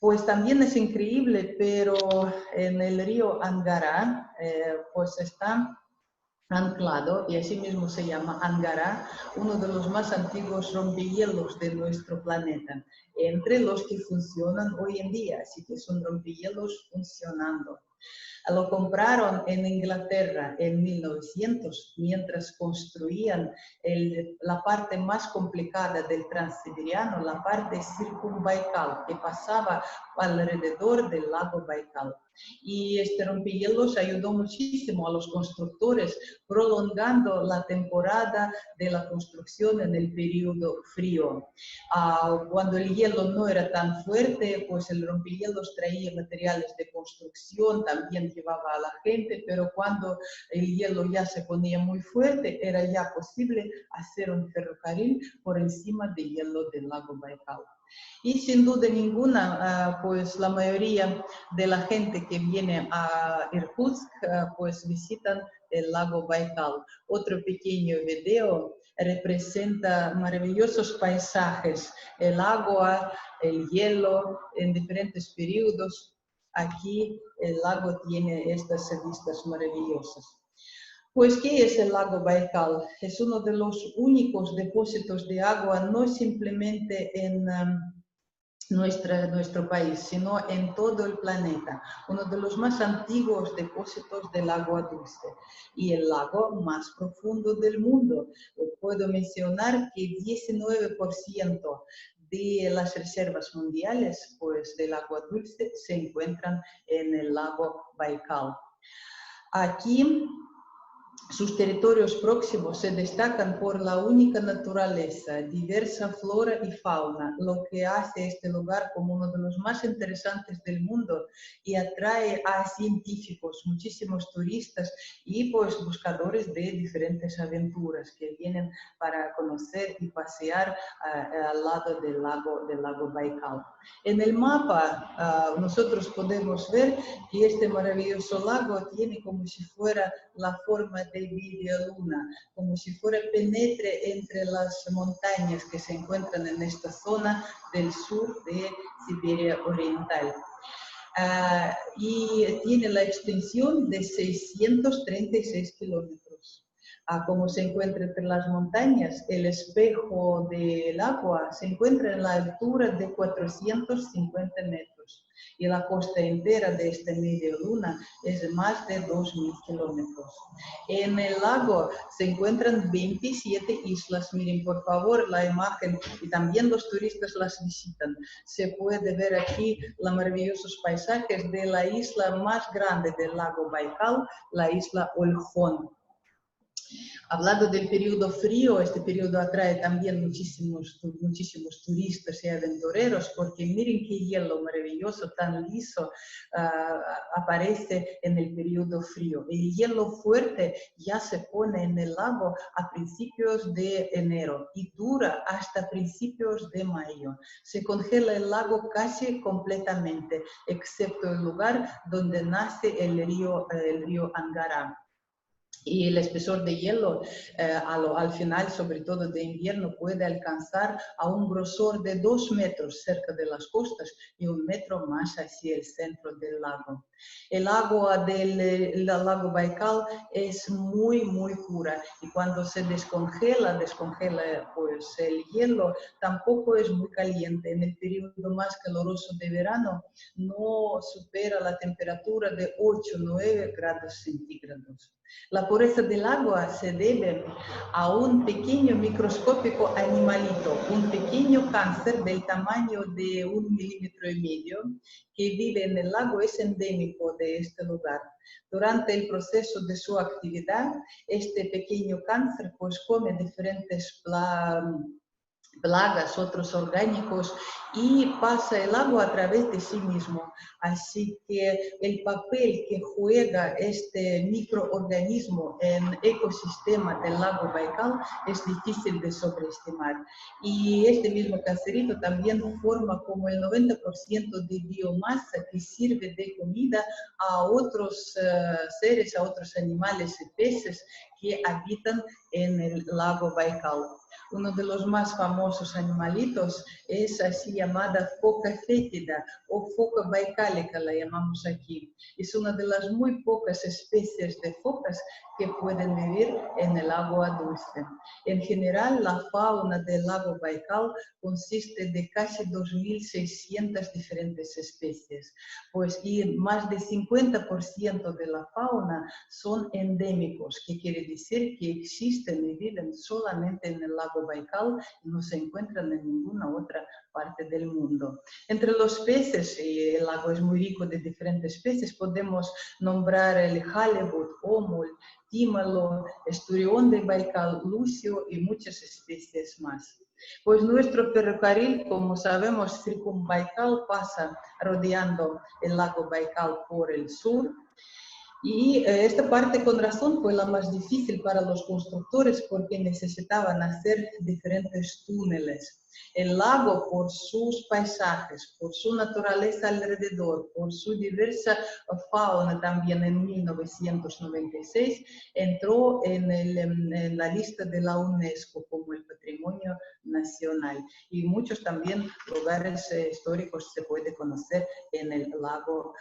S1: Pues también es increíble, pero en el río Angara pues está anclado, y así mismo se llama Angara, uno de los más antiguos rompehielos de nuestro planeta, entre los que funcionan hoy en día, así que son rompehielos funcionando. Lo compraron en Inglaterra en 1900 mientras construían la parte más complicada del Transiberiano, la parte circunbaikal, que pasaba alrededor del lago Baikal. Y este rompehielos ayudó muchísimo a los constructores, prolongando la temporada de la construcción en el periodo frío. Cuando el hielo no era tan fuerte, pues el rompehielos traía materiales de construcción, también llevaba a la gente, pero cuando el hielo ya se ponía muy fuerte, era ya posible hacer un ferrocarril por encima del hielo del lago Baikal. Y sin duda ninguna, pues la mayoría de la gente que viene a Irkutsk, pues visitan el lago Baikal. Otro pequeño video representa maravillosos paisajes, el agua, el hielo en diferentes periodos. Aquí el lago tiene estas vistas maravillosas. Pues, ¿qué es el lago Baikal? Es uno de los únicos depósitos de agua, no simplemente en nuestro país, sino en todo el planeta. Uno de los más antiguos depósitos del agua dulce y el lago más profundo del mundo. Puedo mencionar que 19% de las reservas mundiales, pues, del agua dulce se encuentran en el lago Baikal. Aquí sus territorios próximos se destacan por la única naturaleza, diversa flora y fauna, lo que hace este lugar como uno de los más interesantes del mundo y atrae a científicos, muchísimos turistas y pues buscadores de diferentes aventuras que vienen para conocer y pasear al lado del lago Baikal. En el mapa nosotros podemos ver que este maravilloso lago tiene como si fuera la forma de media luna, como si fuera penetre entre las montañas que se encuentran en esta zona del sur de Siberia Oriental. Y tiene la extensión de 636 kilómetros. Como se encuentra entre las montañas, el espejo del agua se encuentra en la altura de 450 metros y la costa entera de esta media luna es de más de 2.000 kilómetros. En el lago se encuentran 27 islas. Miren, por favor, la imagen, y también los turistas las visitan. Se puede ver aquí los maravillosos paisajes de la isla más grande del lago Baikal, la isla Olkhon. Hablando del periodo frío, este periodo atrae también muchísimos turistas y aventureros, porque miren qué hielo maravilloso, tan liso, aparece en el periodo frío. El hielo fuerte ya se pone en el lago a principios de enero y dura hasta principios de mayo. Se congela el lago casi completamente, excepto el lugar donde nace el río Angara. Y el espesor de hielo al final, sobre todo de invierno, puede alcanzar a un grosor de 2 metros cerca de las costas y 1 metro más hacia el centro del lago. El agua del lago Baikal es muy, muy pura y cuando se descongela pues el hielo, tampoco es muy caliente. En el periodo más caluroso de verano no supera la temperatura de 8-9 grados centígrados. La pureza del agua se debe a un pequeño microscópico animalito, un pequeño cáncer del tamaño de 1,5 milímetros que vive en el lago, es endémico de este lugar. Durante el proceso de su actividad, este pequeño cáncer pues come diferentes plagas, otros orgánicos, y pasa el agua a través de sí mismo. Así que el papel que juega este microorganismo en el ecosistema del lago Baikal es difícil de sobreestimar. Y este mismo cancerito también forma como el 90% de biomasa que sirve de comida a otros seres, a otros animales y peces que habitan en el lago Baikal. Uno de los más famosos animalitos es así llamada foca fétida o foca baicálica, la llamamos aquí. Es una de las muy pocas especies de focas que pueden vivir en el agua dulce. En general, la fauna del lago Baikal consiste de casi 2.600 diferentes especies, pues y más del 50% de la fauna son endémicos, que quiere decir que existen y viven solamente en el lago Baikal y no se encuentran en ninguna otra parte del mundo. Entre los peces, y el lago es muy rico de diferentes peces, podemos nombrar el halibut, ómul, tímalo, esturión de Baikal, lucio y muchas especies más. Pues nuestro ferrocarril, como sabemos, Circunbaikal pasa rodeando el lago Baikal por el sur. Y esta parte con razón fue la más difícil para los constructores porque necesitaban hacer diferentes túneles. El lago, por sus paisajes, por su naturaleza alrededor, por su diversa fauna también en 1996, entró en la lista de la UNESCO como el Patrimonio Nacional. Y muchos también lugares históricos se puede conocer en el lago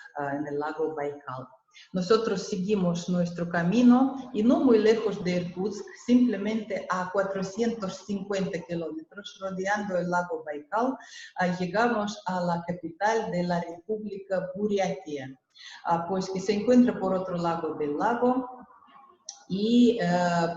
S1: Baikal. Nosotros seguimos nuestro camino y no muy lejos de Irkutsk, simplemente a 450 kilómetros rodeando el lago Baikal, llegamos a la capital de la República Buriatia, pues que se encuentra por otro lado del lago. Y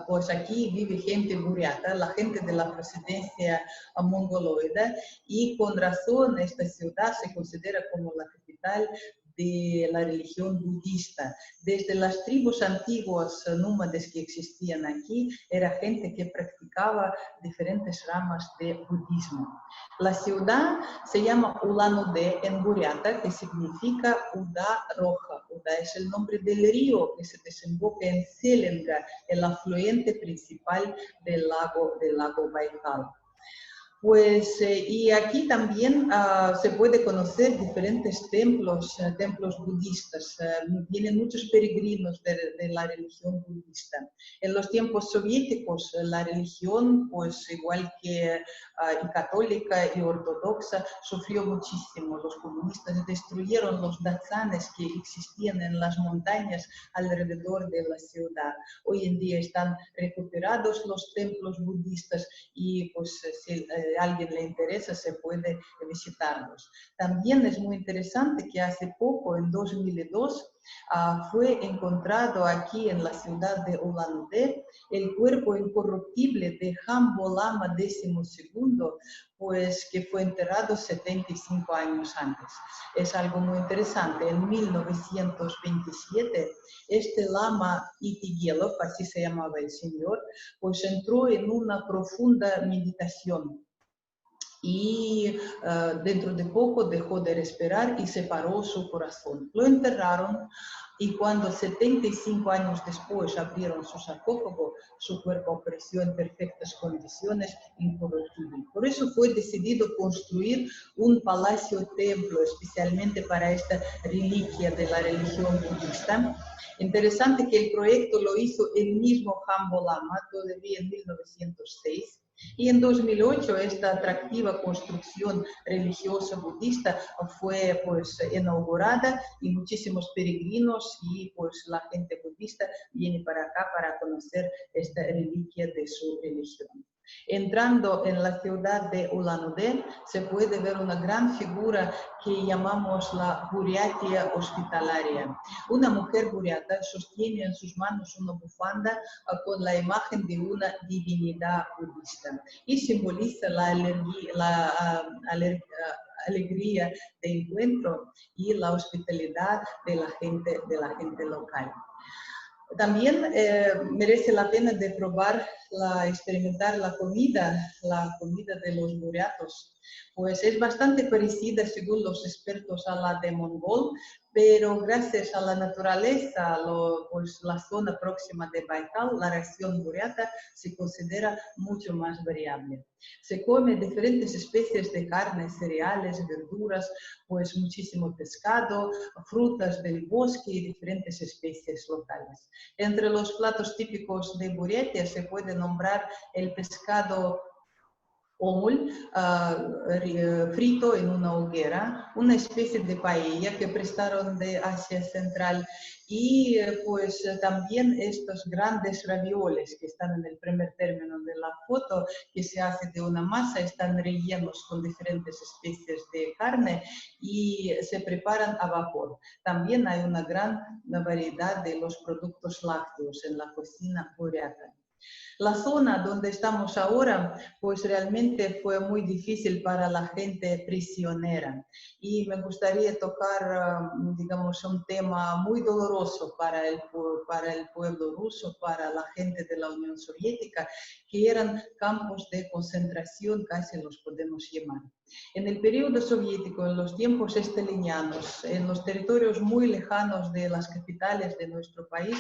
S1: pues aquí vive gente buriata, la gente de la procedencia mongoloide, y con razón esta ciudad se considera como la capital de la religión budista. Desde las tribus antiguas nómades que existían aquí, era gente que practicaba diferentes ramas de budismo. La ciudad se llama Ulan-Ude en buriata, que significa Uda Roja. Uda es el nombre del río que se desemboca en Selenga, el afluente principal del lago Baikal. Pues, y aquí también se puede conocer diferentes templos budistas. Vienen muchos peregrinos de la religión budista. En los tiempos soviéticos, la religión, pues igual que católica y ortodoxa, sufrió muchísimo. Los comunistas destruyeron los datsanes que existían en las montañas alrededor de la ciudad. Hoy en día están recuperados los templos budistas y pues si a alguien le interesa se puede visitarlos. También es muy interesante que hace poco, en 2002, fue encontrado aquí en la ciudad de Ulan-Ude el cuerpo incorruptible de Jambo Lama XII, pues que fue enterrado 75 años antes. Es algo muy interesante. En 1927, este Lama Itigelov, así se llamaba el señor, pues entró en una profunda meditación. Y dentro de poco dejó de respirar y se paró su corazón. Lo enterraron y cuando 75 años después abrieron su sarcófago, su cuerpo apareció en perfectas condiciones, incorruptible. Por eso fue decidido construir un palacio-templo especialmente para esta reliquia de la religión budista. Interesante que el proyecto lo hizo el mismo Jambo Lama, todavía en 1906. Y en 2008 esta atractiva construcción religiosa budista fue pues inaugurada y muchísimos peregrinos y pues la gente budista viene para acá para conocer esta reliquia de su religión. Entrando en la ciudad de Ulan-Ude se puede ver una gran figura que llamamos la Buriatia hospitalaria. Una mujer buriata sostiene en sus manos una bufanda con la imagen de una divinidad budista y simboliza la alegría de encuentro y la hospitalidad de la gente local. También merece la pena de probar, experimentar la comida de los buriatos, pues es bastante parecida, según los expertos, a la de mongol, pero gracias a la naturaleza, pues la zona próxima de Baikal, la región buriata se considera mucho más variable. Se come diferentes especies de carnes, cereales, verduras, pues muchísimo pescado, frutas del bosque y diferentes especies locales. Entre los platos típicos de Buriatia se puede nombrar el pescado ómul frito en una hoguera, una especie de paella que prestaron de Asia Central y pues también estos grandes ravioles que están en el primer término de la foto, que se hace de una masa, están rellenos con diferentes especies de carne y se preparan a vapor. También hay una gran variedad de los productos lácteos en la cocina burята. La zona donde estamos ahora, pues realmente fue muy difícil para la gente prisionera. Y me gustaría tocar, digamos, un tema muy doloroso para el pueblo ruso, para la gente de la Unión Soviética, que eran campos de concentración, casi los podemos llamar. En el periodo soviético, en los tiempos estalinianos, en los territorios muy lejanos de las capitales de nuestro país,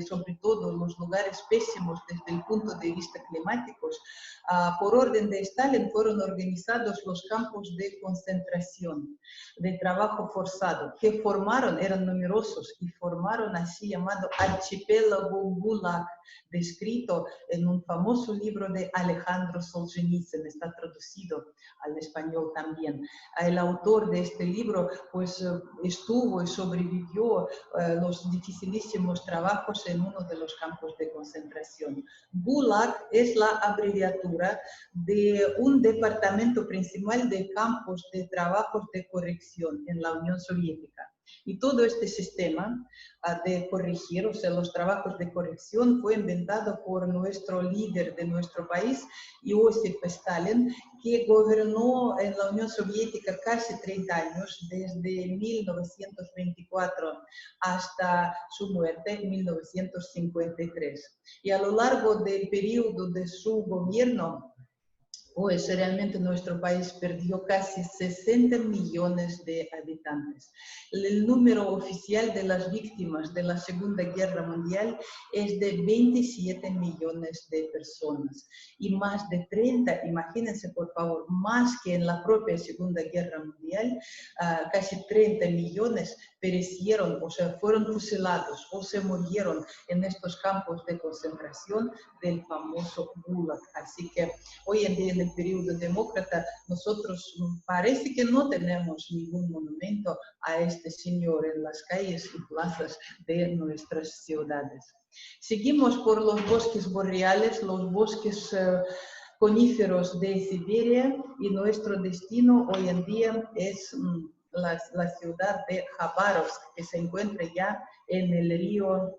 S1: sobre todo en los lugares pésimos desde el punto de vista climáticos, por orden de Stalin fueron organizados los campos de concentración, de trabajo forzado, que formaron, eran numerosos, y formaron así llamado archipiélago Gulag, descrito en un famoso libro de Alejandro Solzhenitsyn, está traducido al español también. El autor de este libro pues estuvo y sobrevivió los dificilísimos trabajos en uno de los campos de concentración. Gulag es la abreviatura de un departamento principal de campos de trabajos de corrección en la Unión Soviética. Y todo este sistema de corregir, o sea, los trabajos de corrección, fue inventado por nuestro líder de nuestro país, Iosif Stalin, que gobernó en la Unión Soviética casi 30 años, desde 1924 hasta su muerte en 1953. Y a lo largo del periodo de su gobierno, pues realmente nuestro país perdió casi 60 millones de habitantes. El número oficial de las víctimas de la Segunda Guerra Mundial es de 27 millones de personas. Y más de 30, imagínense por favor, más que en la propia Segunda Guerra Mundial, casi 30 millones perecieron, o sea, fueron fusilados o se murieron en estos campos de concentración del famoso Gulag. Así que hoy en día, en el periodo demócrata, nosotros parece que no tenemos ningún monumento a este señor en las calles y plazas de nuestras ciudades. Seguimos por los bosques boreales, los bosques coníferos de Siberia, y nuestro destino hoy en día es la ciudad de Khabarovsk, que se encuentra ya en el río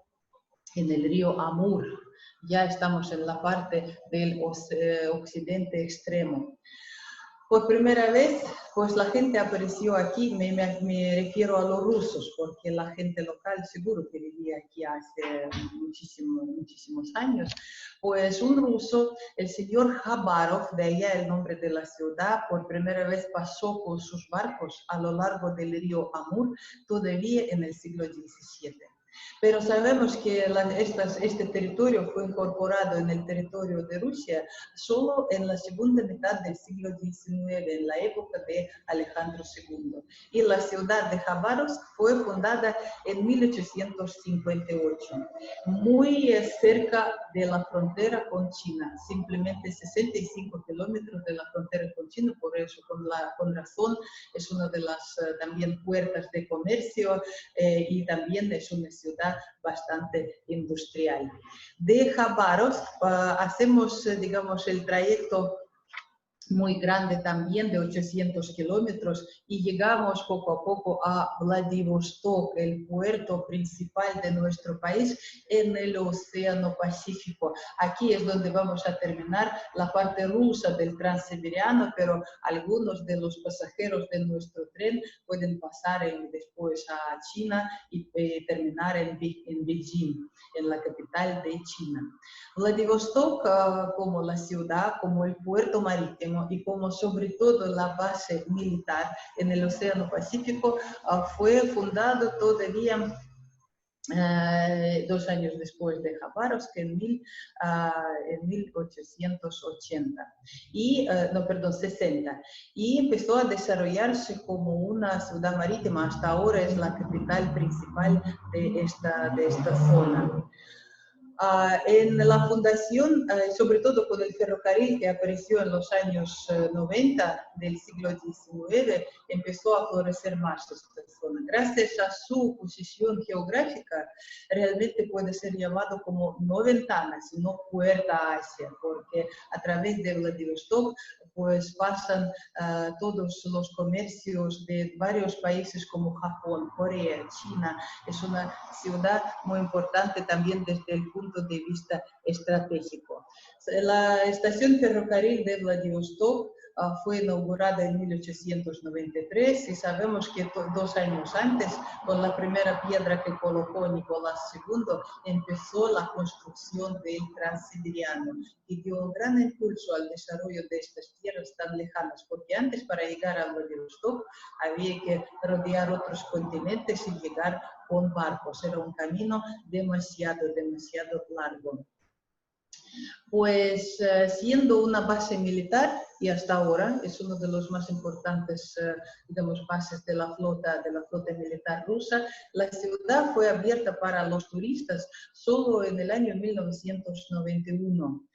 S1: Amur. Ya estamos en la parte del occidente extremo. Por primera vez, pues la gente apareció aquí, me refiero a los rusos, porque la gente local seguro que vivía aquí hace muchísimos años. Pues un ruso, el señor Khabarov, de allá el nombre de la ciudad, por primera vez pasó con sus barcos a lo largo del río Amur, todavía en el siglo XVII. Pero sabemos que este territorio fue incorporado en el territorio de Rusia solo en la segunda mitad del siglo XIX, en la época de Alejandro II. Y la ciudad de Khabarovsk fue fundada en 1858, muy cerca de la frontera con China, simplemente 65 kilómetros de la frontera con China, por eso con razón es una de las también puertas de comercio y también es una ciudad bastante industrial. De Khabarovsk hacemos, digamos, el trayecto muy grande también de 800 kilómetros y llegamos poco a poco a Vladivostok, el puerto principal de nuestro país en el Océano Pacífico. Aquí es donde vamos a terminar la parte rusa del Transiberiano, pero algunos de los pasajeros de nuestro tren pueden pasar después a China y terminar en Beijing, en la capital de China. Vladivostok, como la ciudad, como el puerto marítimo y como sobre todo la base militar en el Océano Pacífico, fue fundado todavía 2 años después de Khabarovsk, en 1880, perdón, 60, y empezó a desarrollarse como una ciudad marítima. Hasta ahora es la capital principal de esta zona. En la fundación, sobre todo con el ferrocarril que apareció en los años 90 del siglo XIX, empezó a florecer más esta zona. Gracias a su posición geográfica, realmente puede ser llamado como no ventana, sino puerta a Asia, porque a través de Vladivostok pues pasan todos los comercios de varios países como Japón, Corea, China. Es una ciudad muy importante también desde el punto de vista estratégico. La estación ferrocarril de Vladivostok fue inaugurada en 1893 y sabemos que 2 años antes, con la primera piedra que colocó Nicolás II, empezó la construcción del Transiberiano y dio un gran impulso al desarrollo de estas tierras tan lejanas, porque antes para llegar a Vladivostok había que rodear otros continentes y llegar con barcos. Era un camino demasiado largo. Pues siendo una base militar, y hasta ahora es uno de los más importantes digamos, bases de la flota militar rusa, la ciudad fue abierta para los turistas solo en el año 1991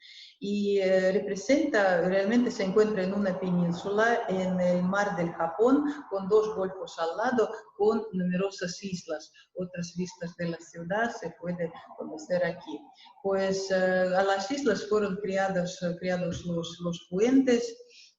S1: y realmente se encuentra en una península en el mar del Japón con 2 golfos al lado con numerosas islas. Otras vistas de la ciudad se puede conocer aquí. Pues a las islas fueron creados los puentes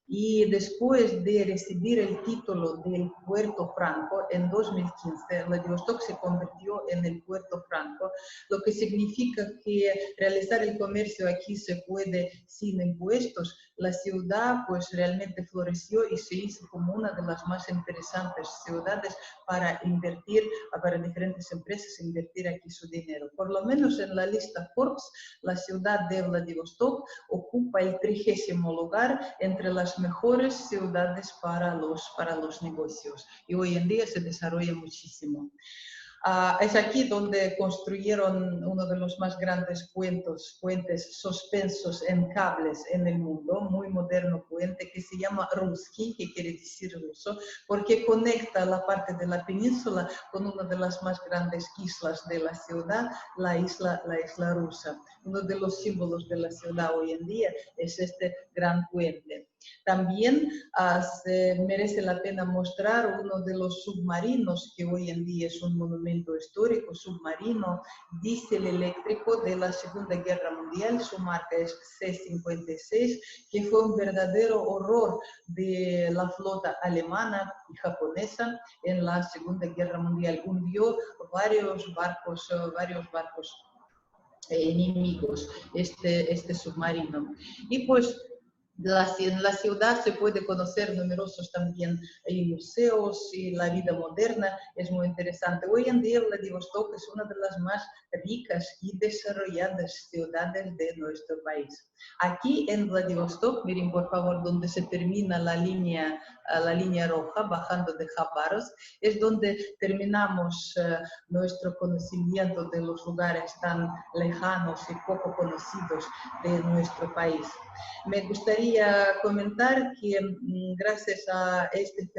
S1: y después de recibir el título del Puerto Franco en 2015, Vladivostok se convirtió en el Puerto Franco, lo que significa que realizar el comercio aquí se puede sin impuestos. La ciudad pues realmente floreció y se hizo como una de las más interesantes ciudades para invertir, para diferentes empresas invertir aquí su dinero. Por lo menos en la lista Forbes, la ciudad de Vladivostok ocupa el 30º lugar entre las mejores ciudades para los negocios y hoy en día se desarrolla muchísimo. Es aquí donde construyeron uno de los más grandes puentes suspensos en cables en el mundo, muy moderno puente que se llama Ruski, que quiere decir ruso, porque conecta la parte de la península con una de las más grandes islas de la ciudad, la isla rusa. Uno de los símbolos de la ciudad hoy en día es este gran puente. También merece la pena mostrar uno de los submarinos que hoy en día es un monumento histórico, submarino diésel eléctrico de la Segunda Guerra Mundial. Su marca es C-56, que fue un verdadero horror de la flota alemana y japonesa en la Segunda Guerra Mundial. Hundió varios barcos enemigos este submarino. Y pues en la ciudad se puede conocer numerosos también museos y la vida moderna es muy interesante. Hoy en día Vladivostok es una de las más ricas y desarrolladas ciudades de nuestro país. Aquí en Vladivostok, miren por favor donde se termina la línea roja bajando de Khabarovsk, es donde terminamos nuestro conocimiento de los lugares tan lejanos y poco conocidos de nuestro país. Me gustaría comentar que gracias a este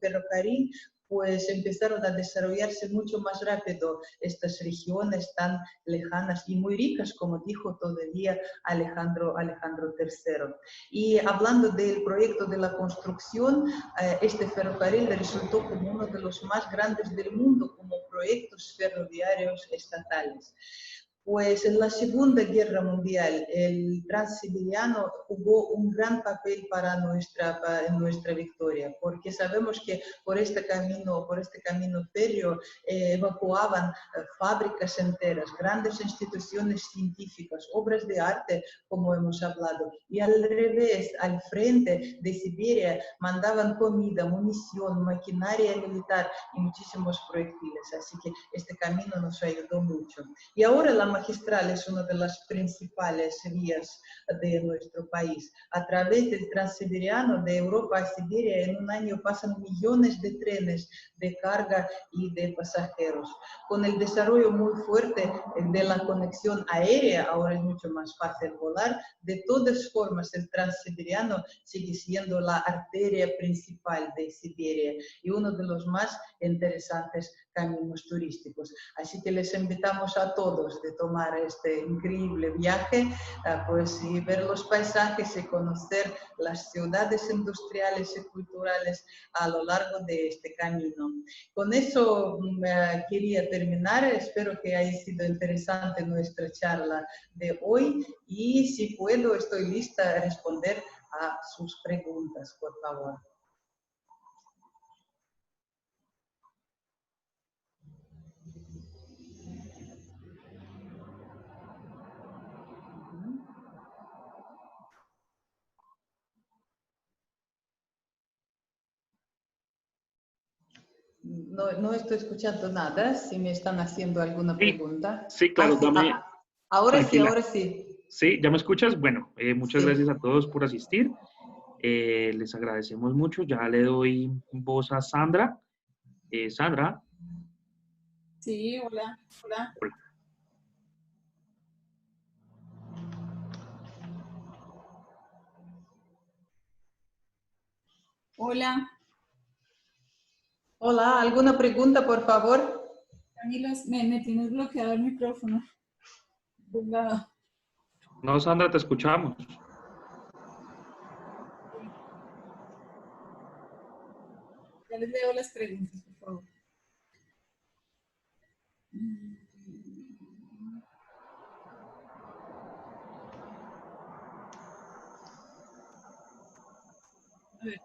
S1: ferrocarril pues empezaron a desarrollarse mucho más rápido estas regiones tan lejanas y muy ricas, como dijo todavía Alejandro III. Y hablando del proyecto de la construcción, este ferrocarril resultó como uno de los más grandes del mundo como proyectos ferroviarios estatales. Pues en la Segunda Guerra Mundial el Transiberiano jugó un gran papel para nuestra victoria, porque sabemos que por este camino férreo evacuaban fábricas enteras, grandes instituciones científicas, obras de arte, como hemos hablado, y al revés, al frente de Siberia mandaban comida, munición, maquinaria militar y muchísimos proyectiles, así que este camino nos ayudó mucho. Y ahora la magistral es una de las principales vías de nuestro país. A través del Transiberiano de Europa a Siberia en un año pasan millones de trenes de carga y de pasajeros. Con el desarrollo muy fuerte de la conexión aérea, ahora es mucho más fácil volar. De todas formas, el Transiberiano sigue siendo la arteria principal de Siberia y uno de los más interesantes caminos turísticos. Así que les invitamos a todos, de tomar este increíble viaje, pues y ver los paisajes y conocer las ciudades industriales y culturales a lo largo de este camino. Con eso quería terminar. Espero que haya sido interesante nuestra charla de hoy y si puedo, estoy lista a responder a sus preguntas, por favor. No, no estoy escuchando nada, si me están haciendo alguna
S3: Sí,
S1: pregunta.
S3: sí, claro,
S1: Sí,
S3: dame,
S1: ahora sí,
S3: tranquila.
S1: ahora sí.
S3: Sí, ¿ya me escuchas? Bueno, muchas
S1: Sí.
S3: gracias a todos por asistir. Les agradecemos mucho. Ya le doy voz a Sandra. Sandra.
S4: Sí, hola, hola.
S3: Hola.
S4: Hola.
S1: Hola, ¿alguna pregunta, por favor?
S4: Camilo, me tienes bloqueado el micrófono. De un lado.
S3: No, Sandra, te escuchamos.
S4: Ya les leo las preguntas, por favor. A ver.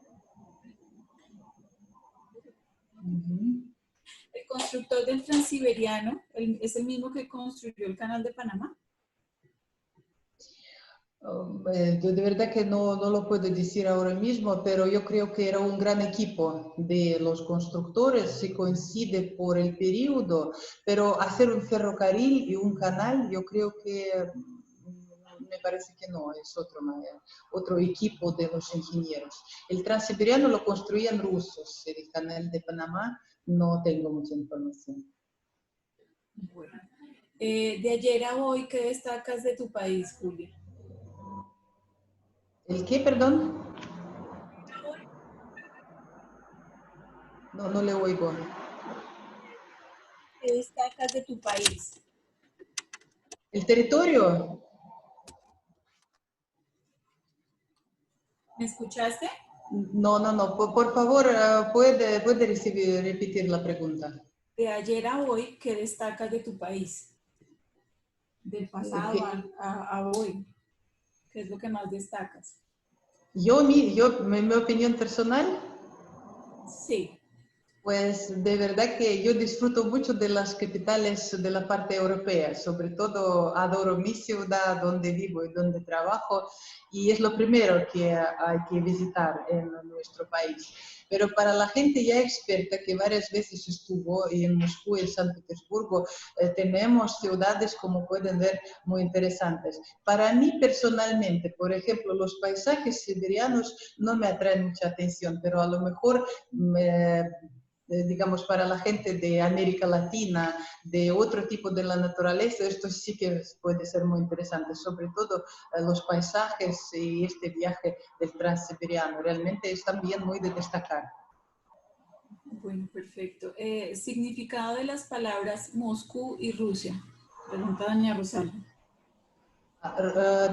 S4: El constructor del Transiberiano es el mismo que construyó el Canal de Panamá.
S1: Yo de verdad que no lo puedo decir ahora mismo, pero yo creo que era un gran equipo de los constructores, se coincide por el periodo, pero hacer un ferrocarril y un canal, yo creo que me parece que no, es otro equipo de los ingenieros. El Transiberiano lo construían rusos, el Canal de Panamá no tengo mucha información.
S4: Bueno. De ayer a hoy, ¿qué destacas de tu país, Julia?
S1: ¿El qué, perdón? No le oigo.
S4: ¿Qué destacas de tu país?
S1: ¿El territorio?
S4: ¿Me escuchaste?
S1: No. Por favor, puede repetir la pregunta.
S4: De ayer a hoy, ¿qué destacas de tu país? Del pasado a hoy. ¿Qué es lo que más destacas?
S1: Mi opinión personal,
S4: Sí.
S1: pues de verdad que yo disfruto mucho de las capitales de la parte europea, sobre todo adoro mi ciudad donde vivo y donde trabajo y es lo primero que hay que visitar en nuestro país. Pero para la gente ya experta que varias veces estuvo en Moscú y en San Petersburgo, tenemos ciudades, como pueden ver, muy interesantes. Para mí personalmente, por ejemplo, los paisajes siberianos no me atraen mucha atención, pero a lo mejor digamos, para la gente de América Latina, de otro tipo de la naturaleza, esto sí que puede ser muy interesante, sobre todo los paisajes y este viaje del Transiberiano, realmente es también muy de destacar.
S4: Bueno, perfecto. Significado de las palabras Moscú y Rusia. Pregunta doña Rosalba.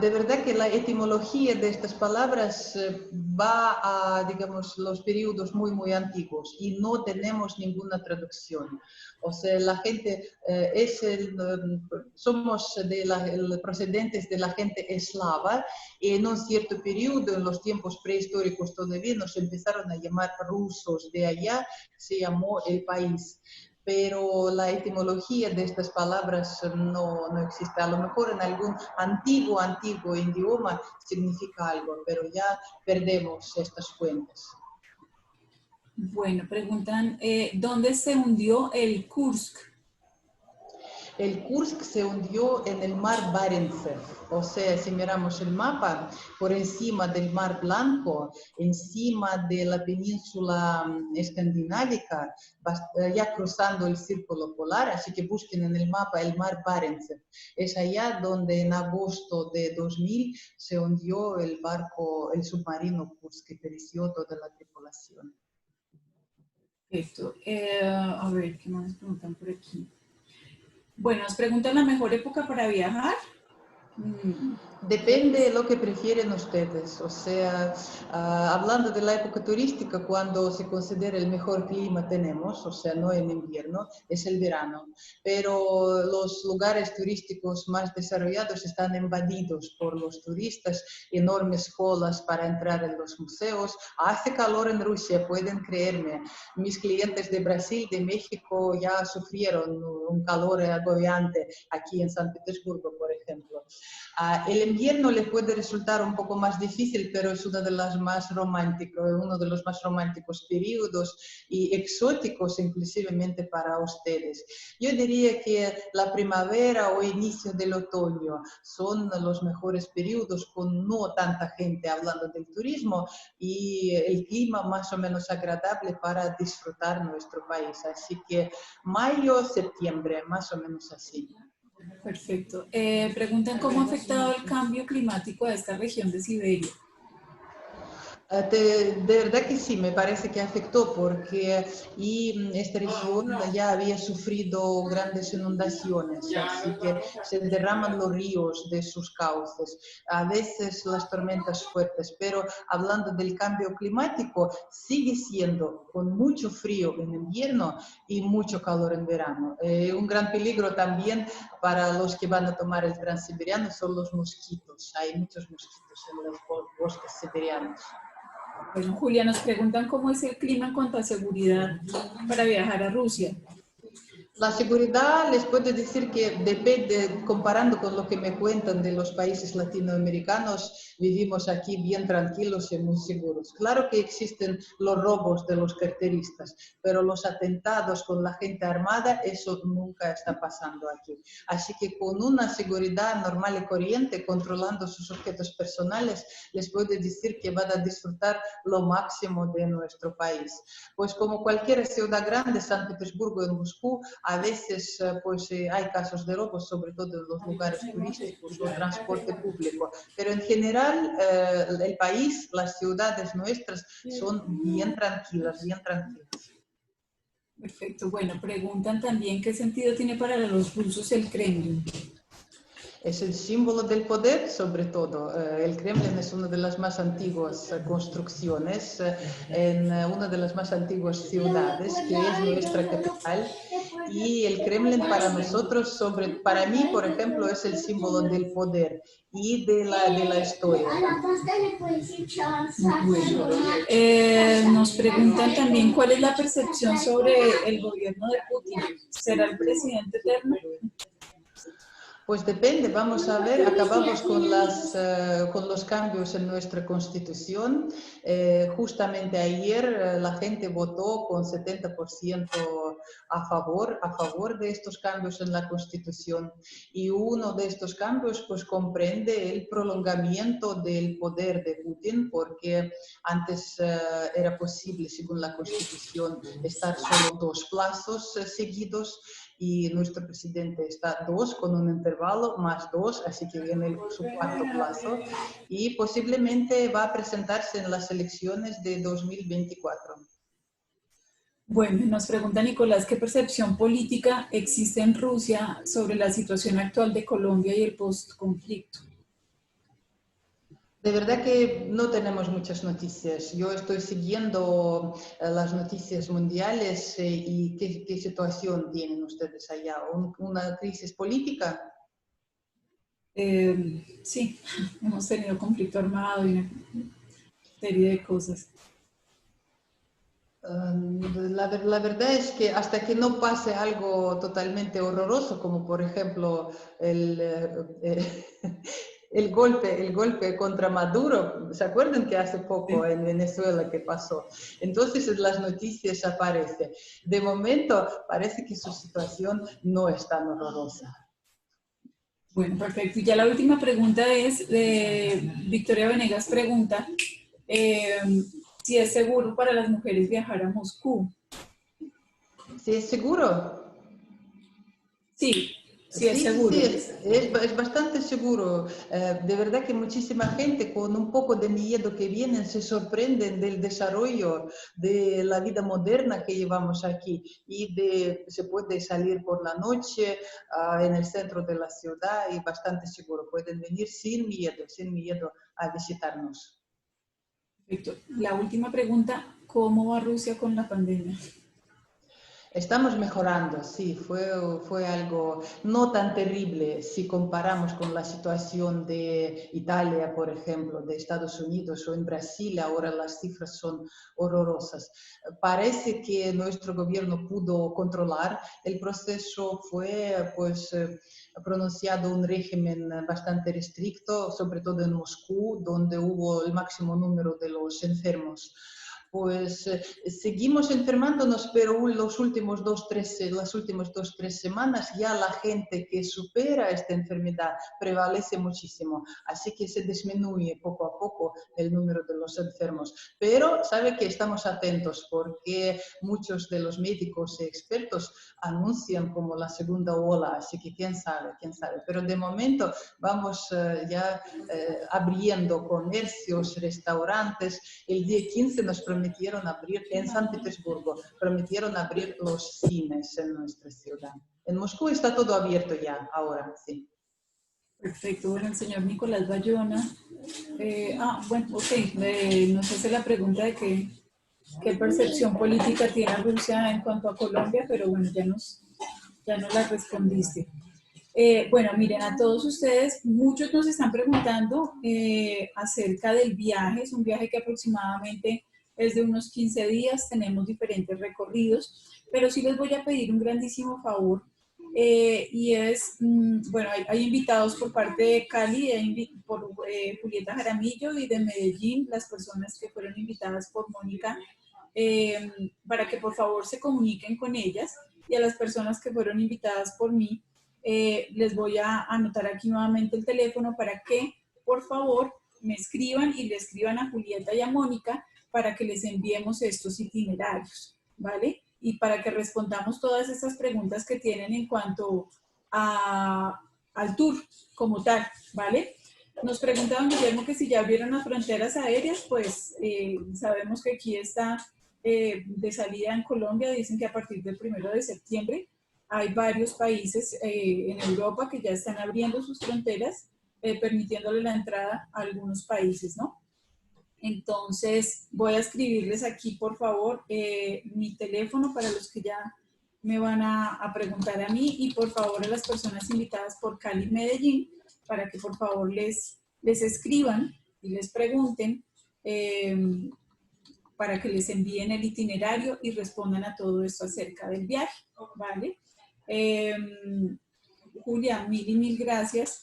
S1: De verdad que la etimología de estas palabras va a, digamos, los periodos muy antiguos y no tenemos ninguna traducción. O sea, la gente somos procedentes de la gente eslava y en un cierto periodo, en los tiempos prehistóricos todavía, nos empezaron a llamar rusos. De allá se llamó el país. Pero la etimología de estas palabras no existe. A lo mejor en algún antiguo idioma significa algo, pero ya perdemos estas fuentes.
S4: Bueno, preguntan, ¿dónde se hundió el Kursk?
S1: El Kursk se hundió en el mar Barentsev, o sea, si miramos el mapa, por encima del mar Blanco, encima de la península escandinávica, ya cruzando el círculo polar, así que busquen en el mapa el mar Barentsev. Es allá donde en agosto de 2000 se hundió el submarino Kursk, que pereció toda la tripulación.
S4: Esto, a ver, ¿qué más preguntan por aquí? Bueno, nos preguntan la mejor época para viajar.
S1: Depende de lo que prefieren ustedes. O sea, hablando de la época turística, cuando se considera el mejor clima tenemos, o sea, no en invierno, es el verano. Pero los lugares turísticos más desarrollados están invadidos por los turistas, enormes colas para entrar en los museos. Hace calor en Rusia, pueden creerme. Mis clientes de Brasil, de México, ya sufrieron un calor agobiante aquí en San Petersburgo, por ejemplo. El invierno les puede resultar un poco más difícil, pero es uno de los más románticos periodos y exóticos inclusivemente para ustedes. Yo diría que la primavera o inicio del otoño son los mejores periodos con no tanta gente hablando del turismo y el clima más o menos agradable para disfrutar nuestro país. Así que mayo, septiembre, más o menos así.
S4: Perfecto. Preguntan cómo ha afectado el cambio climático a esta región de Siberia.
S1: De verdad que sí, me parece que afectó porque esta región ya había sufrido grandes inundaciones, así que se derraman los ríos de sus cauces, a veces las tormentas fuertes, pero hablando del cambio climático, sigue siendo con mucho frío en invierno y mucho calor en verano. Un gran peligro también para los que van a tomar el transiberiano son los mosquitos. Hay muchos mosquitos en los bosques siberianos.
S4: Bueno, Julia, nos preguntan cómo es el clima en cuanto a seguridad para viajar a Rusia.
S1: La seguridad, les puedo decir que depende, comparando con lo que me cuentan de los países latinoamericanos, vivimos aquí bien tranquilos y muy seguros. Claro que existen los robos de los carteristas, pero los atentados con la gente armada, eso nunca está pasando aquí. Así que con una seguridad normal y corriente, controlando sus objetos personales, les puedo decir que van a disfrutar lo máximo de nuestro país. Pues como cualquier ciudad grande, San Petersburgo y Moscú, a veces hay casos de robos, sobre todo en los lugares turísticos o transporte público, pero en general el país, las ciudades nuestras son bien tranquilas, bien tranquilas.
S4: Perfecto. Bueno, preguntan también qué sentido tiene para los rusos el Kremlin.
S1: Es el símbolo del poder, sobre todo. El Kremlin es una de las más antiguas construcciones en una de las más antiguas ciudades, que es nuestra capital. Y el Kremlin para nosotros, para mí, por ejemplo, es el símbolo del poder y de la historia.
S4: Bueno, nos preguntan también cuál es la percepción sobre el gobierno de Putin. ¿Será el presidente eterno?
S1: Pues depende, vamos a ver, acabamos con los cambios en nuestra constitución. Justamente ayer la gente votó con 70% a favor de estos cambios en la constitución. Y uno de estos cambios pues comprende el prolongamiento del poder de Putin, porque antes era posible, según la constitución, estar solo 2 plazos seguidos. Y nuestro presidente está 2 con un intervalo más 2, así que viene su 4º plazo y posiblemente va a presentarse en las elecciones de 2024.
S4: Bueno, nos pregunta Nicolás, ¿qué percepción política existe en Rusia sobre la situación actual de Colombia y el postconflicto?
S1: De verdad que no tenemos muchas noticias. Yo estoy siguiendo las noticias mundiales y ¿qué situación tienen ustedes allá? ¿Una crisis política?
S4: Sí, hemos tenido conflicto armado y una serie de cosas.
S1: La verdad es que hasta que no pase algo totalmente horroroso, como por ejemplo el golpe contra Maduro, ¿se acuerdan que hace poco en Venezuela que pasó? Entonces las noticias aparecen. De momento parece que su situación no es tan horrorosa.
S4: Bueno, perfecto. Y ya la última pregunta es de Victoria Venegas, pregunta si es seguro para las mujeres viajar a Moscú.
S1: ¿Sí es seguro?
S4: Sí, si es seguro.
S1: Sí, es bastante seguro. De verdad que muchísima gente con un poco de miedo que vienen se sorprenden del desarrollo de la vida moderna que llevamos aquí y se puede salir por la noche en el centro de la ciudad y bastante seguro. Pueden venir sin miedo a visitarnos.
S4: Perfecto. La última pregunta, ¿cómo va Rusia con la pandemia?
S1: Estamos mejorando, sí, fue algo no tan terrible si comparamos con la situación de Italia, por ejemplo, de Estados Unidos o en Brasil. Ahora las cifras son horrorosas. Parece que nuestro gobierno pudo controlar el proceso, fue pues pronunciado un régimen bastante restricto, sobre todo en Moscú, donde hubo el máximo número de los enfermos. Pues seguimos enfermándonos, pero las últimas 2-3 semanas ya la gente que supera esta enfermedad prevalece muchísimo, así que se disminuye poco a poco el número de los enfermos. Pero sabe que estamos atentos porque muchos de los médicos y expertos anuncian como la segunda ola, así que quién sabe. Pero de momento vamos ya abriendo comercios, restaurantes. El día 15 nos prometieron abrir en San Petersburgo, prometieron abrir los cines en nuestra ciudad. En Moscú está todo abierto ya, ahora, sí.
S4: Perfecto. Bueno, el señor Nicolás Bayona. Bueno, ok. Nos hace la pregunta de qué percepción política tiene Rusia en cuanto a Colombia, pero bueno, ya nos la respondiste. Bueno, miren, a todos ustedes, muchos nos están preguntando acerca del viaje. Es un viaje que aproximadamente es de unos 15 días, tenemos diferentes recorridos, pero sí les voy a pedir un grandísimo favor y es, bueno, hay invitados por parte de Cali, por Julieta Jaramillo y de Medellín, las personas que fueron invitadas por Mónica, para que por favor se comuniquen con ellas, y a las personas que fueron invitadas por mí, les voy a anotar aquí nuevamente el teléfono para que por favor me escriban y le escriban a Julieta y a Mónica para que les enviemos estos itinerarios, ¿vale? Y para que respondamos todas estas preguntas que tienen en cuanto al tour como tal, ¿vale? Nos preguntaban, Guillermo, que si ya abrieron las fronteras aéreas. Pues sabemos que aquí está de salida en Colombia, dicen que a partir del 1 de septiembre hay varios países en Europa que ya están abriendo sus fronteras, permitiéndole la entrada a algunos países, ¿no? Entonces, voy a escribirles aquí, por favor, mi teléfono para los que ya me van a preguntar a mí, y por favor a las personas invitadas por Cali y Medellín, para que por favor les escriban y les pregunten para que les envíen el itinerario y respondan a todo esto acerca del viaje, ¿vale? Julia, mil gracias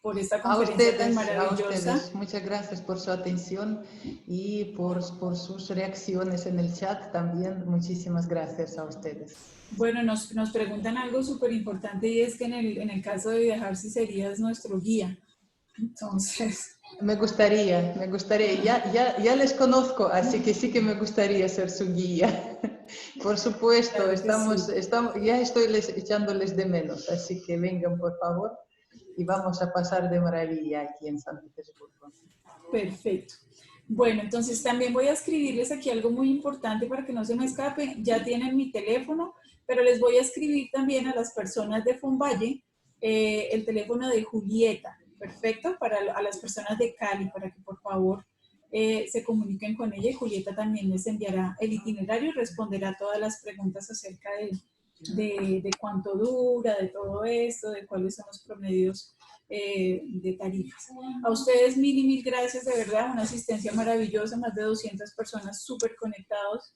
S4: por esta conferencia tan maravillosa.
S1: A ustedes, muchas gracias por su atención y por sus reacciones en el chat también. Muchísimas gracias a ustedes.
S4: Bueno, nos preguntan algo súper importante, y es que en el caso de viajar, si serías nuestro guía. Entonces...
S1: Me gustaría. Ya les conozco, así que sí que me gustaría ser su guía. Por supuesto,
S4: claro,
S1: ya estoy echándoles de menos, así que vengan por favor y vamos a pasar de maravilla aquí en San Petersburgo.
S4: Perfecto. Bueno, entonces también voy a escribirles aquí algo muy importante para que no se me escape. Ya tienen mi teléfono, pero les voy a escribir también a las personas de Fonvalle el teléfono de Julieta. Perfecto, a las personas de Cali, para que por favor se comuniquen con ella, y Julieta también les enviará el itinerario y responderá todas las preguntas acerca de cuánto dura, de todo esto, de cuáles son los promedios de tarifas. A ustedes mil gracias, de verdad, una asistencia maravillosa, más de 200 personas súper conectados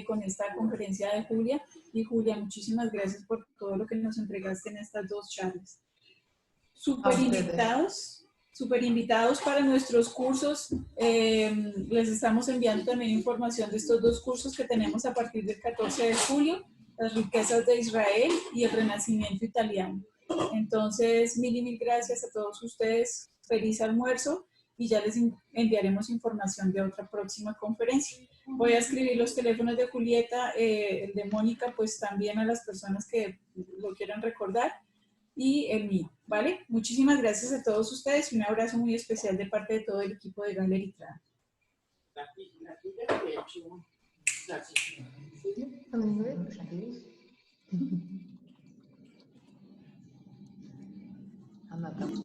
S4: con esta conferencia de Julia. Y Julia, muchísimas gracias por todo lo que nos entregaste en estas 2 charlas. Súper invitados para nuestros cursos. Les estamos enviando también información de estos 2 cursos que tenemos a partir del 14 de julio, las riquezas de Israel y el renacimiento italiano. Entonces, mil gracias a todos ustedes. Feliz almuerzo y ya les enviaremos información de otra próxima conferencia. Voy a escribir los teléfonos de Julieta, el de Mónica, pues también a las personas que lo quieran recordar, y el mío, ¿vale? Muchísimas gracias a todos ustedes y un abrazo muy especial de parte de todo el equipo de Gallery Trad.
S1: Она там